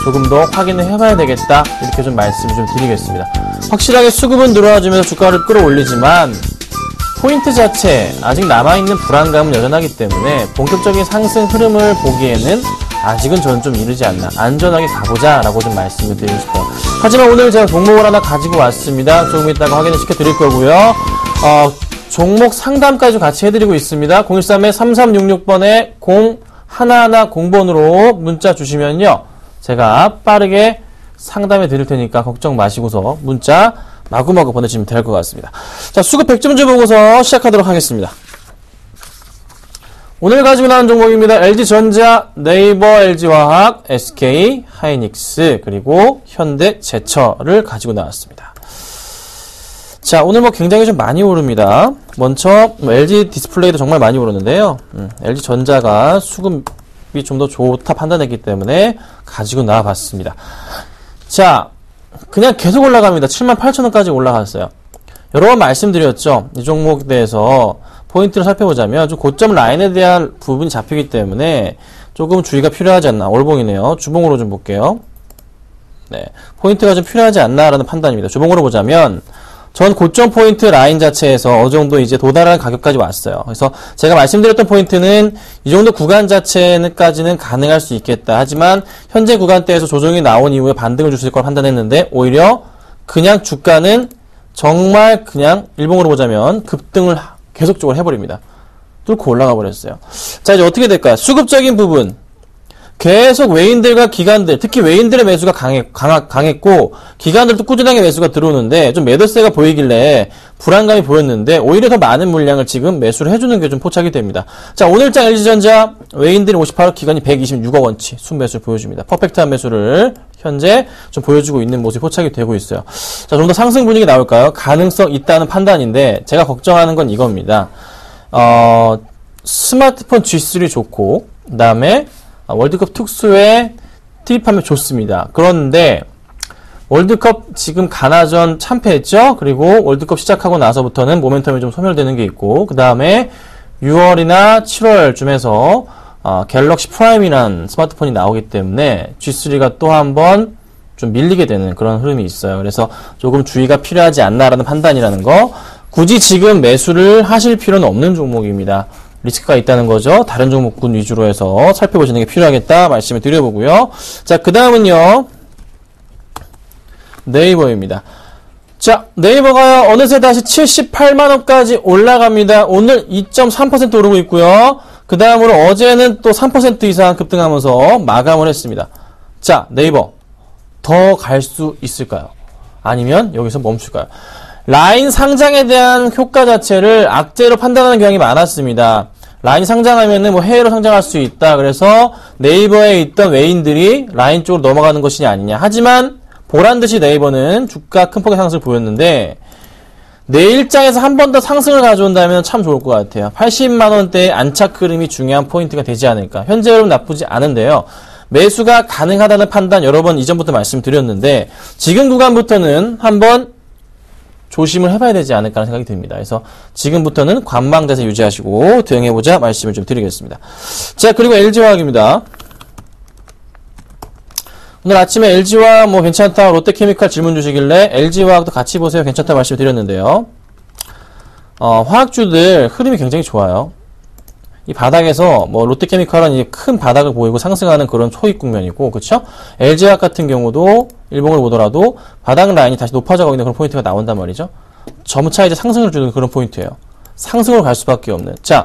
조금 더 확인을 해봐야 되겠다, 이렇게 좀 말씀을 좀 드리겠습니다. 확실하게 수급은 들어와주면서 주가를 끌어올리지만 포인트 자체 아직 남아있는 불안감은 여전하기 때문에 본격적인 상승 흐름을 보기에는 아직은 저는 좀 이르지 않나, 안전하게 가보자 라고 좀 말씀을 드리고 싶어요. 하지만 오늘 제가 종목을 하나 가지고 왔습니다. 조금 이따가 확인을 시켜드릴 거고요. 종목 상담까지 같이 해드리고 있습니다. 013-3366번에 0110번으로 문자 주시면요, 제가 빠르게 상담해 드릴 테니까 걱정 마시고서 문자 마구마구 보내주시면 될 것 같습니다. 자, 수급 100점주 보고서 시작하도록 하겠습니다. 오늘 가지고 나온 종목입니다. LG전자, 네이버, LG화학, SK, 하이닉스, 그리고 현대제철을 가지고 나왔습니다. 자, 오늘 뭐 굉장히 좀 많이 오릅니다. 먼저 LG 디스플레이도 정말 많이 오르는데요. LG전자가 수급이 좀 더 좋다 판단했기 때문에 가지고 나와봤습니다. 자, 그냥 계속 올라갑니다. 78,000원까지 올라갔어요. 여러 번 말씀드렸죠. 이 종목에 대해서 포인트를 살펴보자면 좀 고점 라인에 대한 부분이 잡히기 때문에 조금 주의가 필요하지 않나. 월봉이네요. 주봉으로 좀 볼게요. 네, 포인트가 좀 필요하지 않나라는 판단입니다. 주봉으로 보자면 전 고점 포인트 라인 자체에서 어느 정도 이제 도달하는 가격까지 왔어요. 그래서 제가 말씀드렸던 포인트는 이 정도 구간 자체까지는 가능할 수 있겠다. 하지만 현재 구간대에서 조정이 나온 이후에 반등을 줄 수 있을 걸 판단했는데, 오히려 그냥 주가는 정말 그냥 일봉으로 보자면 급등을 계속적으로 해버립니다. 뚫고 올라가 버렸어요. 자, 이제 어떻게 될까요? 수급적인 부분. 계속 외인들과 기관들, 특히 외인들의 매수가 강했고, 기관들도 꾸준하게 매수가 들어오는데, 좀 매도세가 보이길래 불안감이 보였는데, 오히려 더 많은 물량을 지금 매수를 해주는 게 좀 포착이 됩니다. 자, 오늘장 LG전자, 외인들이 58억, 기관이 126억 원치 순매수를 보여줍니다. 퍼펙트한 매수를 현재 좀 보여주고 있는 모습이 포착이 되고 있어요. 자, 좀 더 상승 분위기 나올까요? 가능성 있다는 판단인데, 제가 걱정하는 건 이겁니다. 스마트폰 G3 좋고, 그 다음에 월드컵 특수에 투입하면 좋습니다. 그런데 월드컵 지금 가나전 참패했죠? 그리고 월드컵 시작하고 나서부터는 모멘텀이 좀 소멸되는 게 있고, 그 다음에 6월이나 7월쯤에서 갤럭시 프라임이라는 스마트폰이 나오기 때문에 G3가 또 한 번 좀 밀리게 되는 그런 흐름이 있어요. 그래서 조금 주의가 필요하지 않나라는 판단이라는 거, 굳이 지금 매수를 하실 필요는 없는 종목입니다. 리스크가 있다는 거죠. 다른 종목군 위주로 해서 살펴보시는 게 필요하겠다 말씀을 드려보고요. 자, 그 다음은요, 네이버입니다. 자, 네이버가 어느새 다시 78만원까지 올라갑니다. 오늘 2.3% 오르고 있고요. 그 다음으로 어제는 또 3% 이상 급등하면서 마감을 했습니다. 자, 네이버 더 갈 수 있을까요? 아니면 여기서 멈출까요? 라인 상장에 대한 효과 자체를 악재로 판단하는 경향이 많았습니다. 라인 상장하면은 뭐 해외로 상장할 수 있다. 그래서 네이버에 있던 외인들이 라인 쪽으로 넘어가는 것이냐 아니냐. 하지만 보란듯이 네이버는 주가 큰 폭의 상승을 보였는데, 내일장에서 한 번 더 상승을 가져온다면 참 좋을 것 같아요. 80만원대의 안착 흐름이 중요한 포인트가 되지 않을까. 현재 흐름 나쁘지 않은데요. 매수가 가능하다는 판단 여러 번 이전부터 말씀드렸는데, 지금 구간부터는 한번 조심을 해봐야 되지 않을까 하는 생각이 듭니다. 그래서 지금부터는 관망 자세 유지하시고 대응해보자 말씀을 좀 드리겠습니다. 자, 그리고 LG화학입니다. 오늘 아침에 LG화학 뭐 괜찮다, 롯데케미칼 질문 주시길래 LG화학도 같이 보세요 괜찮다 말씀을 드렸는데요. 화학주들 흐름이 굉장히 좋아요. 이 바닥에서 뭐 롯데케미칼은 이제 큰 바닥을 보이고 상승하는 그런 초입 국면이고, 그렇죠? LG화학 같은 경우도 일봉을 보더라도 바닥 라인이 다시 높아져가고 있는 그런 포인트가 나온단 말이죠. 점차 이제 상승을 주는 그런 포인트예요. 상승으로 갈 수밖에 없는. 자,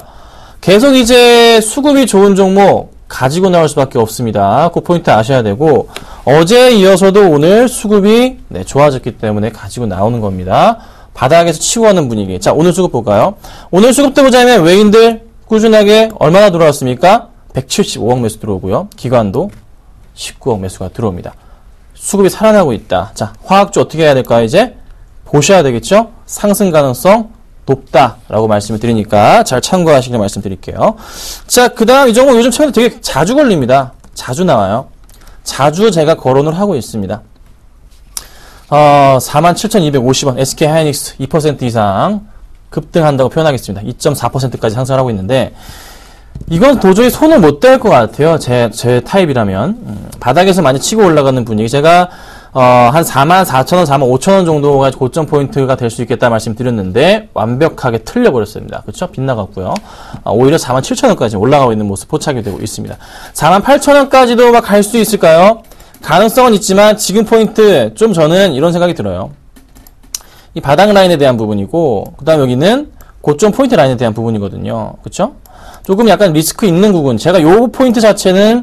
계속 이제 수급이 좋은 종목 가지고 나올 수밖에 없습니다. 그 포인트 아셔야 되고, 어제에 이어서도 오늘 수급이 좋아졌기 때문에 가지고 나오는 겁니다. 바닥에서 치고 가는 분위기. 자, 오늘 수급 볼까요? 오늘 수급도 보자면 외인들 꾸준하게 얼마나 들어왔습니까? 175억 매수 들어오고요. 기관도 19억 매수가 들어옵니다. 수급이 살아나고 있다. 자, 화학주 어떻게 해야 될까요? 이제 보셔야 되겠죠? 상승 가능성 높다라고 말씀을 드리니까 잘 참고하시길 말씀드릴게요. 자, 그 다음 이 종목 요즘 최근에 되게 자주 걸립니다. 자주 나와요. 자주 제가 거론을 하고 있습니다. 47,250원 SK하이닉스 2% 이상 급등한다고 표현하겠습니다. 2.4%까지 상승하고 있는데, 이건 도저히 손을 못 댈 것 같아요. 제 타입이라면. 바닥에서 많이 치고 올라가는 분위기. 제가 한 44,000원, 45,000원 정도가 고점 포인트가 될 수 있겠다 말씀드렸는데 완벽하게 틀려버렸습니다. 그렇죠? 빗나갔고요. 오히려 47,000원까지 올라가고 있는 모습 포착이 되고 있습니다. 48,000원까지도 막 갈 수 있을까요? 가능성은 있지만 지금 포인트 좀 저는 이런 생각이 들어요. 이 바닥 라인에 대한 부분이고, 그 다음 여기는 고점 포인트 라인에 대한 부분이거든요. 그쵸? 조금 약간 리스크 있는 부분. 제가 요 포인트 자체는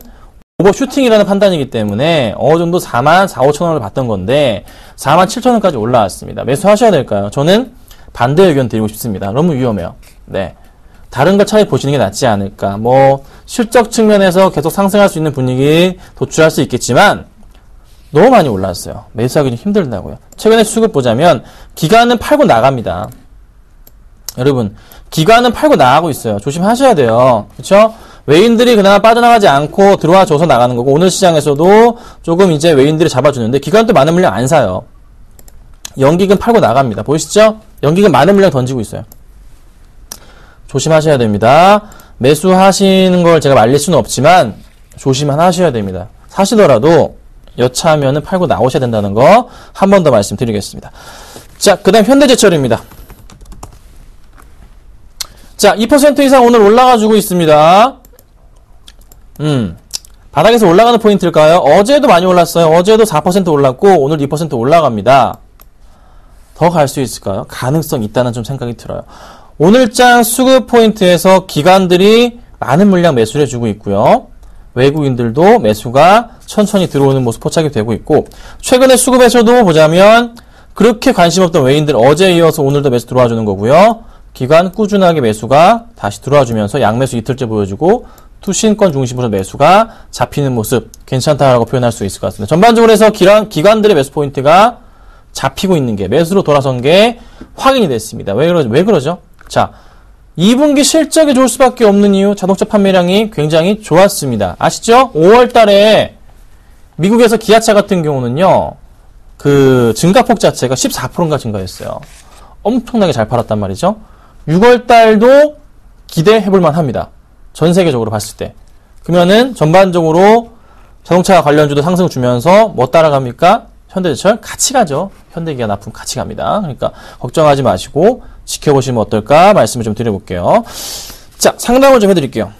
오버슈팅이라는 판단이기 때문에 어느 정도 44,000원을 봤던 건데 47,000원까지 올라왔습니다. 매수하셔야 될까요? 저는 반대 의견 드리고 싶습니다. 너무 위험해요. 네. 다른 걸 차라리 보시는 게 낫지 않을까. 뭐 실적 측면에서 계속 상승할 수 있는 분위기 도출할 수 있겠지만 너무 많이 올랐어요. 매수하기 좀 힘들다고요. 최근에 수급 보자면 기관은 팔고 나갑니다. 여러분, 기관은 팔고 나가고 있어요. 조심하셔야 돼요. 그렇죠? 외인들이 그나마 빠져나가지 않고 들어와 줘서 나가는 거고, 오늘 시장에서도 조금 이제 외인들이 잡아주는데 기관도 많은 물량 안 사요. 연기금 팔고 나갑니다. 보이시죠? 연기금 많은 물량 던지고 있어요. 조심하셔야 됩니다. 매수하시는 걸 제가 말릴 수는 없지만 조심만 하셔야 됩니다. 사시더라도 여차하면은 팔고 나오셔야 된다는 거 한 번 더 말씀드리겠습니다. 자, 그 다음 현대제철입니다. 자, 2% 이상 오늘 올라가주고 있습니다. 바닥에서 올라가는 포인트일까요? 어제도 많이 올랐어요. 어제도 4% 올랐고 오늘 2% 올라갑니다. 더 갈 수 있을까요? 가능성 있다는 좀 생각이 들어요. 오늘장 수급 포인트에서 기관들이 많은 물량 매수를 해주고 있고요. 외국인들도 매수가 천천히 들어오는 모습 포착이 되고 있고, 최근에 수급에서도 보자면 그렇게 관심 없던 외인들 어제에 이어서 오늘도 매수 들어와 주는 거고요. 기관 꾸준하게 매수가 다시 들어와 주면서 양매수 이틀째 보여주고 투신권 중심으로 매수가 잡히는 모습 괜찮다라고 표현할 수 있을 것 같습니다. 전반적으로 해서 기관들의 매수 포인트가 잡히고 있는 게, 매수로 돌아선 게 확인이 됐습니다. 왜 그러죠? 자, 2분기 실적이 좋을 수밖에 없는 이유, 자동차 판매량이 굉장히 좋았습니다. 아시죠? 5월 달에 미국에서 기아차 같은 경우는요, 그 증가폭 자체가 14%인가 증가했어요. 엄청나게 잘 팔았단 말이죠. 6월 달도 기대해볼만 합니다. 전 세계적으로 봤을 때. 그러면은 전반적으로 자동차 관련주도 상승을 주면서 뭐 따라갑니까? 현대제철 같이 가죠. 현대기아 납품 같이 갑니다. 그러니까 걱정하지 마시고 지켜보시면 어떨까 말씀을 좀 드려볼게요. 자, 상담을 좀 해드릴게요.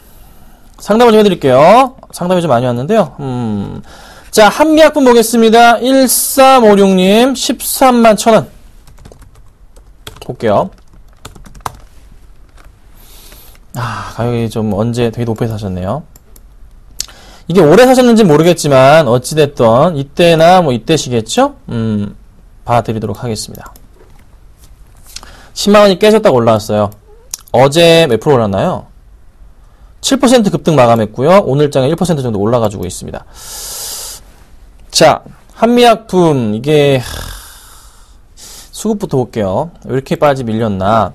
상담이 좀 많이 왔는데요. 자, 한미약품 보겠습니다. 1356님 13만 1,000원 볼게요. 가격이 좀 언제 되게 높게 사셨네요. 이게 오래 사셨는지 모르겠지만 어찌됐던 이때나 뭐 이때시겠죠? 봐드리도록 하겠습니다. 10만원이 깨졌다고 올라왔어요. 어제 몇 프로 올랐나요? 7% 급등 마감했고요. 오늘장에 1% 정도 올라가지고 있습니다. 자, 한미약품 이게 수급부터 볼게요. 왜 이렇게 빠지 밀렸나?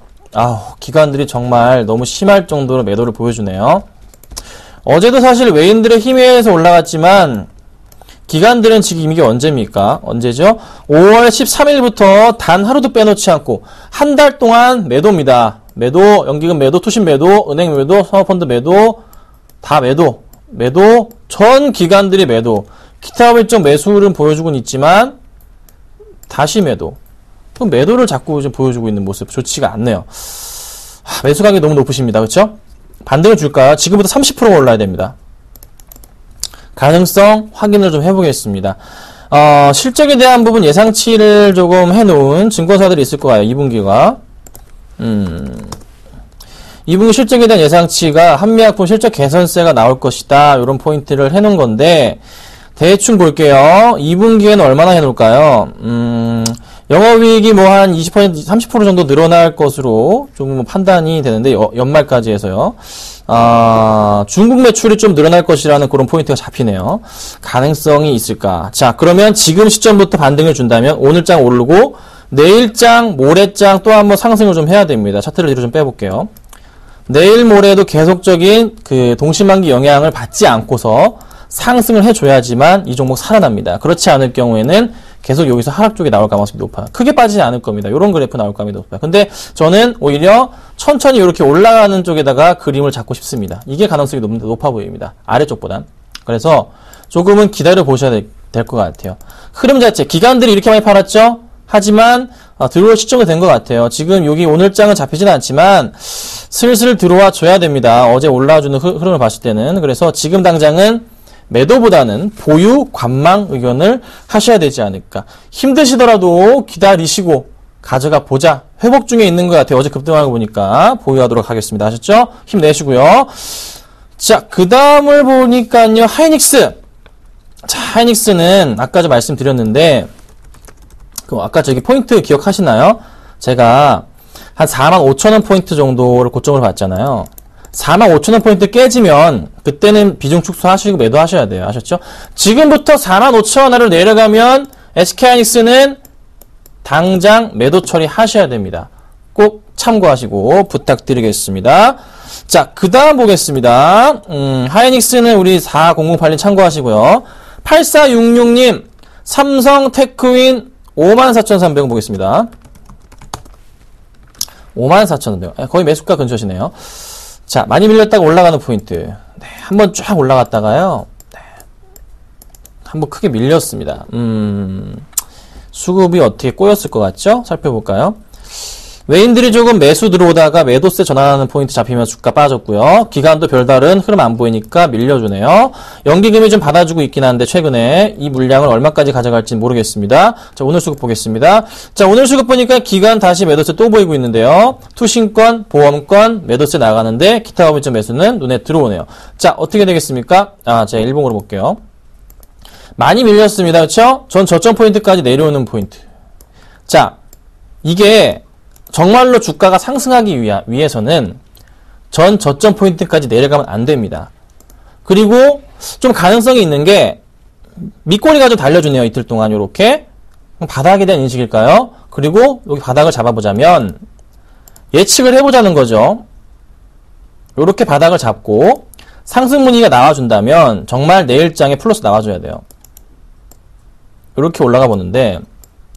기관들이 정말 너무 심할 정도로 매도를 보여주네요. 어제도 사실 외인들의 힘에 의해서 올라갔지만 기관들은 지금 이게 언제입니까? 언제죠? 5월 13일부터 단 하루도 빼놓지 않고 한 달 동안 매도입니다. 매도, 연기금 매도, 투신 매도, 은행 매도, 사모펀드 매도, 다 매도. 전 기관들이 매도. 기타 일정 매수율은 보여주고는 있지만 다시 매도. 매도를 자꾸 좀 보여주고 있는 모습 좋지가 않네요. 매수가격이 너무 높으십니다. 그렇죠? 반등을 줄까요? 지금부터 30%가 올라야 됩니다. 가능성 확인을 좀 해보겠습니다. 실적에 대한 부분 예상치를 조금 해놓은 증권사들이 있을 거예요. 2분기가. 2분기 실적에 대한 예상치가 한미약품 실적 개선세가 나올 것이다. 이런 포인트를 해놓은 건데 대충 볼게요. 2분기에는 얼마나 해놓을까요? 영업이익이 뭐 한 20%, 30% 정도 늘어날 것으로 좀 판단이 되는데, 연말까지 해서요. 중국 매출이 좀 늘어날 것이라는 그런 포인트가 잡히네요. 가능성이 있을까? 자, 그러면 지금 시점부터 반등을 준다면 오늘장 오르고, 내일장, 모레장 또 한번 상승을 좀 해야 됩니다. 차트를 뒤로 좀 빼볼게요. 내일 모레도 계속적인 그 동시만기 영향을 받지 않고서 상승을 해줘야지만 이 종목 살아납니다. 그렇지 않을 경우에는 계속 여기서 하락 쪽이 나올 가능성이 높아요. 크게 빠지지 않을 겁니다. 이런 그래프 나올 가능성이 높아요. 근데 저는 오히려 천천히 이렇게 올라가는 쪽에다가 그림을 잡고 싶습니다. 이게 가능성이 높아 보입니다. 아래쪽보단. 그래서 조금은 기다려 보셔야 될 것 같아요. 흐름 자체, 기관들이 이렇게 많이 팔았죠? 하지만 들어올 시점이 된 것 같아요. 지금 여기 오늘장은 잡히진 않지만 슬슬 들어와 줘야 됩니다. 어제 올라와주는 흐름을 봤을 때는. 그래서 지금 당장은 매도보다는 보유, 관망 의견을 하셔야 되지 않을까. 힘드시더라도 기다리시고 가져가 보자. 회복 중에 있는 것 같아요. 어제 급등하는 거 보니까 보유하도록 하겠습니다. 아셨죠? 힘내시고요. 자, 그 다음을 보니까요. 하이닉스. 자, 하이닉스는 아까 좀 말씀드렸는데 아까 저기 포인트 기억하시나요? 제가 한 45,000원 포인트 정도를 고점으로 봤잖아요. 45,000원 포인트 깨지면 그때는 비중 축소하시고 매도하셔야 돼요. 아셨죠? 지금부터 45,000원을 내려가면 SK하이닉스는 당장 매도 처리하셔야 됩니다. 꼭 참고하시고 부탁드리겠습니다. 자, 그 다음 보겠습니다. 하이닉스는 우리 4008님 참고하시고요. 8466님 삼성 테크윈 54,300원 보겠습니다. 54,300원. 거의 매수가 근처시네요. 자, 많이 밀렸다가 올라가는 포인트. 네, 한번 쫙 올라갔다가요. 네, 한번 크게 밀렸습니다. 수급이 어떻게 꼬였을 것 같죠? 살펴볼까요? 외인들이 조금 매수 들어오다가 매도세 전환하는 포인트 잡히면서 주가 빠졌고요. 기간도 별다른 흐름 안 보이니까 밀려주네요. 연기금이 좀 받아주고 있긴 한데 최근에 이 물량을 얼마까지 가져갈지 모르겠습니다. 자, 오늘 수급 보겠습니다. 자, 오늘 수급 보니까 기간 다시 매도세 또 보이고 있는데요. 투신권, 보험권, 매도세 나가는데 기타 법인점 매수는 눈에 들어오네요. 자, 어떻게 되겠습니까? 제가 일봉으로 볼게요. 많이 밀렸습니다. 그렇죠? 전 저점 포인트까지 내려오는 포인트. 자, 이게 정말로 주가가 상승하기 위해서는 전 저점 포인트까지 내려가면 안 됩니다. 그리고 좀 가능성이 있는 게 밑꼬리가 좀 달려주네요. 이틀 동안 이렇게. 바닥에 대한 인식일까요? 그리고 여기 바닥을 잡아보자면 예측을 해보자는 거죠. 이렇게 바닥을 잡고 상승 무늬가 나와준다면 정말 내일장에 플러스 나와줘야 돼요. 이렇게 올라가 보는데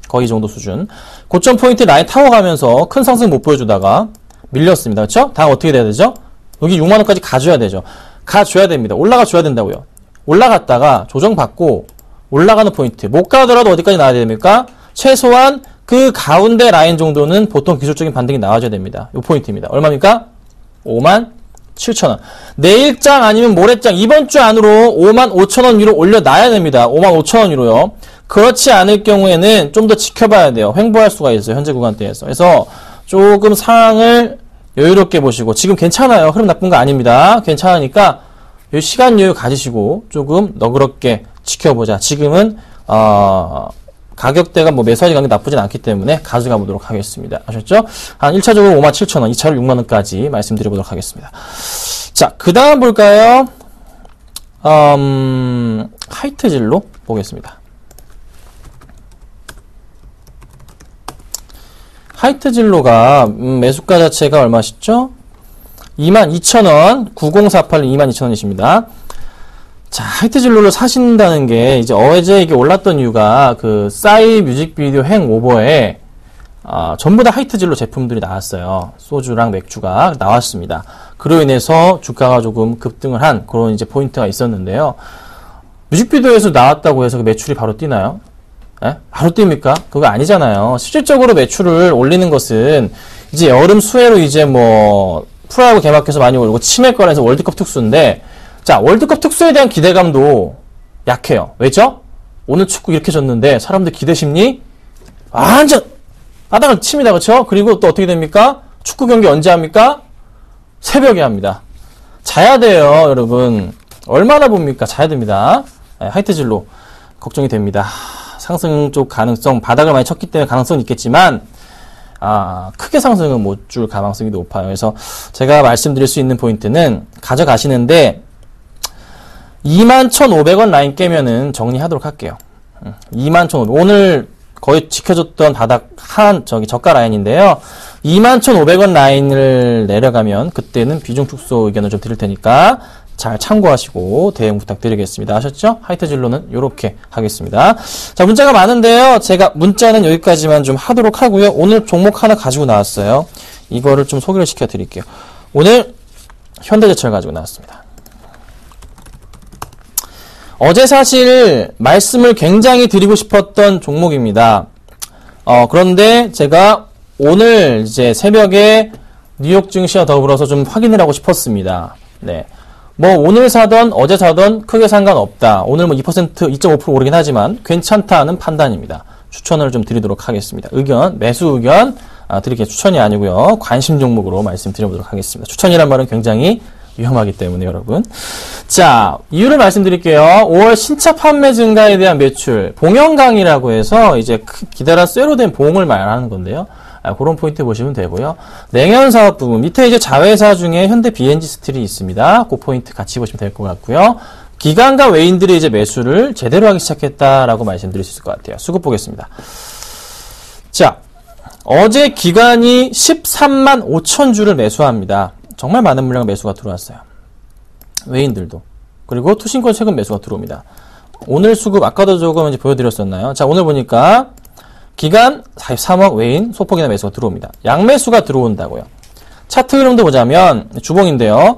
거의 이 정도 수준. 고점 포인트 라인 타고 가면서 큰 상승 못 보여주다가 밀렸습니다. 그렇죠? 다음 어떻게 돼야 되죠? 여기 6만원까지 가줘야 되죠. 가줘야 됩니다. 올라가 줘야 된다고요. 올라갔다가 조정받고 올라가는 포인트. 못 가더라도 어디까지 나와야 됩니까? 최소한 그 가운데 라인 정도는 보통 기술적인 반등이 나와줘야 됩니다. 이 포인트입니다. 얼마입니까? 57,000원. 내일장 아니면 모레장 이번 주 안으로 55,000원 위로 올려놔야 됩니다. 55,000원 위로요. 그렇지 않을 경우에는 좀 더 지켜봐야 돼요. 횡보할 수가 있어요. 현재 구간대에서. 그래서 조금 상황을 여유롭게 보시고 지금 괜찮아요. 흐름 나쁜 거 아닙니다. 괜찮으니까 시간 여유 가지시고 조금 너그럽게 지켜보자. 지금은 가격대가 뭐 매수하지 가는 게 나쁘진 않기 때문에 가져가 보도록 하겠습니다. 아셨죠? 한 1차적으로 57,000원, 2차로 6만원까지 말씀드려보도록 하겠습니다. 자, 그 다음 볼까요? 하이트진로 보겠습니다. 하이트진로가 매수가 자체가 얼마시죠? 22,000원, 9048 22,000원이십니다. 자, 하이트진로를 사신다는 게 이제 어제 이게 올랐던 이유가 그 싸이 뮤직비디오 행오버에 전부 다 하이트진로 제품들이 나왔어요. 소주랑 맥주가 나왔습니다. 그로 인해서 주가가 조금 급등을 한 그런 이제 포인트가 있었는데요. 뮤직비디오에서 나왔다고 해서 그 매출이 바로 뛰나요? 예? 바로 뜁니까? 그거 아니잖아요. 실질적으로 매출을 올리는 것은 이제 여름 수혜로 이제 뭐 프로야구 개막해서 많이 올리고 치맥권에서 월드컵 특수인데, 자, 월드컵 특수에 대한 기대감도 약해요. 왜죠? 오늘 축구 이렇게 졌는데 사람들 기대 심리 완전 바닥을 칩니다. 그렇죠? 그리고 또 어떻게 됩니까? 축구 경기 언제 합니까? 새벽에 합니다. 자야 돼요, 여러분. 얼마나 봅니까? 자야 됩니다. 네, 하이트진로 걱정이 됩니다. 상승 쪽 가능성, 바닥을 많이 쳤기 때문에 가능성은 있겠지만 크게 상승은 못 줄 가능성이 높아요. 그래서 제가 말씀드릴 수 있는 포인트는 가져가시는데 21,500원 라인 깨면은 정리하도록 할게요. 21,500원. 오늘 거의 지켜줬던 바닥 저가 라인인데요. 21,500원 라인을 내려가면 그때는 비중 축소 의견을 좀 드릴 테니까 잘 참고하시고 대응 부탁드리겠습니다. 아셨죠? 하이트진로는 이렇게 하겠습니다. 자, 문자가 많은데요. 제가 문자는 여기까지만 좀 하도록 하고요. 오늘 종목 하나 가지고 나왔어요. 이거를 좀 소개를 시켜드릴게요. 오늘 현대제철 가지고 나왔습니다. 어제 사실 말씀을 굉장히 드리고 싶었던 종목입니다. 그런데 제가 오늘 이제 새벽에 뉴욕 증시와 더불어서 좀 확인을 하고 싶었습니다. 네. 뭐 오늘 사던 어제 사던 크게 상관없다. 오늘 뭐 2%, 2.5% 오르긴 하지만 괜찮다는 판단입니다. 추천을 좀 드리도록 하겠습니다. 의견, 매수 의견 드릴게요. 추천이 아니고요. 관심 종목으로 말씀드려보도록 하겠습니다. 추천이란 말은 굉장히 위험하기 때문에 여러분. 자, 이유를 말씀드릴게요. 5월 신차 판매 증가에 대한 매출, 봉영강이라고 해서 이제 기다란 쇠로 된 봉을 말하는 건데요. 그런 포인트 보시면 되고요. 냉연 사업 부분, 밑에 이제 자회사 중에 현대 BNG 스틸이 있습니다. 그 포인트 같이 보시면 될 것 같고요. 기관과 외인들이 이제 매수를 제대로 하기 시작했다라고 말씀드릴 수 있을 것 같아요. 수급 보겠습니다. 자, 어제 기관이 13만 5천 주를 매수합니다. 정말 많은 물량 매수가 들어왔어요. 외인들도. 그리고 투신권 최근 매수가 들어옵니다. 오늘 수급 아까도 조금 이제 보여드렸었나요? 자, 오늘 보니까 기간 43억 외인 소폭이나 매수가 들어옵니다. 양매수가 들어온다고요. 차트 흐름도 보자면 주봉인데요.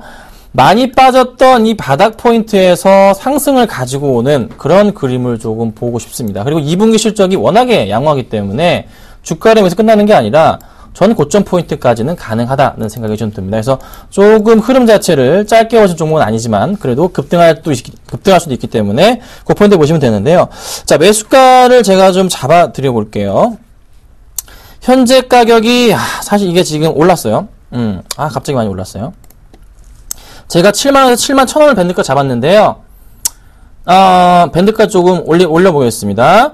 많이 빠졌던 이 바닥 포인트에서 상승을 가지고 오는 그런 그림을 조금 보고 싶습니다. 그리고 2분기 실적이 워낙에 양호하기 때문에 주가 흐름에서 끝나는 게 아니라 저는 고점 포인트까지는 가능하다는 생각이 좀 듭니다. 그래서 조금 흐름 자체를 짧게 보신 종목은 아니지만 그래도 급등할 수도 있기 때문에 그 포인트 보시면 되는데요. 자, 매수가를 제가 좀 잡아 드려 볼게요. 현재 가격이 사실 이게 지금 올랐어요. 갑자기 많이 올랐어요. 제가 7만원에서 7만 1,000원을 밴드가 잡았는데요. 밴드가 조금 올려보겠습니다.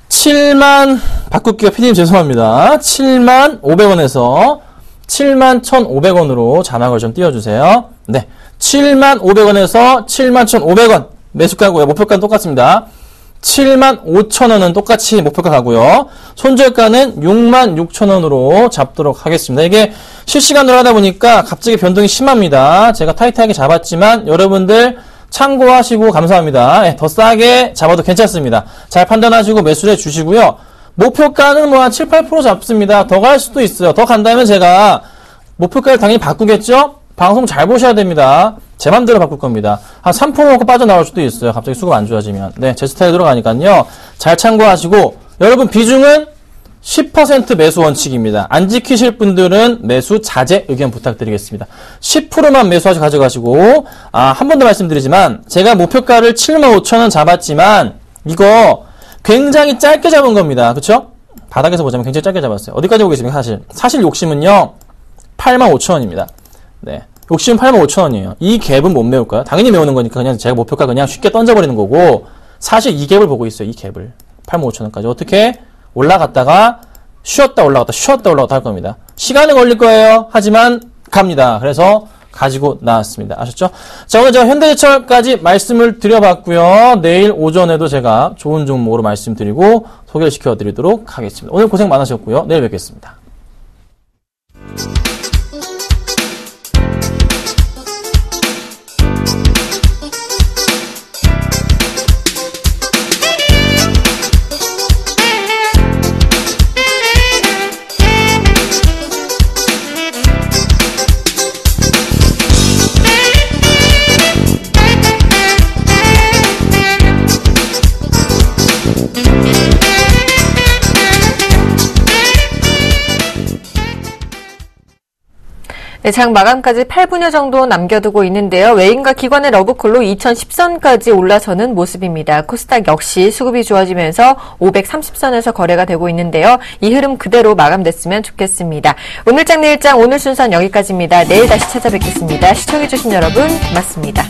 7만, 바꿀게요. 피디님 죄송합니다. 7만 500원에서 7만 1,500원으로 자막을 좀 띄워주세요. 네. 7만 500원에서 7만 1,500원. 매수가고요. 목표가는 똑같습니다. 7만 5천원은 똑같이 목표가 가고요. 손절가는 6만 6천원으로 잡도록 하겠습니다. 이게 실시간으로 하다 보니까 갑자기 변동이 심합니다. 제가 타이트하게 잡았지만 여러분들 참고하시고 감사합니다. 네, 더 싸게 잡아도 괜찮습니다. 잘 판단하시고 매수를 해주시고요. 목표가는 뭐 한 7, 8% 잡습니다. 더 갈 수도 있어요. 더 간다면 제가 목표가를 당연히 바꾸겠죠? 방송 잘 보셔야 됩니다. 제 맘대로 바꿀 겁니다. 한 3% 먹고 빠져나올 수도 있어요. 갑자기 수급 안 좋아지면. 네, 제 스타일 들어가니까요. 잘 참고하시고 여러분 비중은 10% 매수 원칙입니다. 안 지키실 분들은 매수 자제 의견 부탁드리겠습니다. 10%만 매수하셔 가져가시고 한 번 더 말씀드리지만 제가 목표가를 75,000원 잡았지만 이거 굉장히 짧게 잡은 겁니다. 그쵸? 바닥에서 보자면 굉장히 짧게 잡았어요. 어디까지 보겠습니까? 사실 욕심은요 85,000원입니다. 네. 욕심은 85,000원이에요. 이 갭은 못 메울까요? 당연히 메우는 거니까 그냥 제가 목표가 그냥 쉽게 던져버리는 거고 사실 이 갭을 보고 있어요. 이 갭을 85,000원까지 어떻게 올라갔다가 쉬었다 올라갔다 할 겁니다. 시간은 걸릴 거예요. 하지만 갑니다. 그래서 가지고 나왔습니다. 아셨죠? 자, 오늘 제가 현대제철까지 말씀을 드려봤고요. 내일 오전에도 제가 좋은 종목으로 말씀드리고 소개를 시켜드리도록 하겠습니다. 오늘 고생 많으셨고요. 내일 뵙겠습니다. 네, 장 마감까지 8분여 정도 남겨두고 있는데요. 외인과 기관의 러브콜로 2010선까지 올라서는 모습입니다. 코스닥 역시 수급이 좋아지면서 530선에서 거래가 되고 있는데요. 이 흐름 그대로 마감됐으면 좋겠습니다. 오늘장 내일장 오늘 순서는 여기까지입니다. 내일 다시 찾아뵙겠습니다. 시청해주신 여러분 고맙습니다.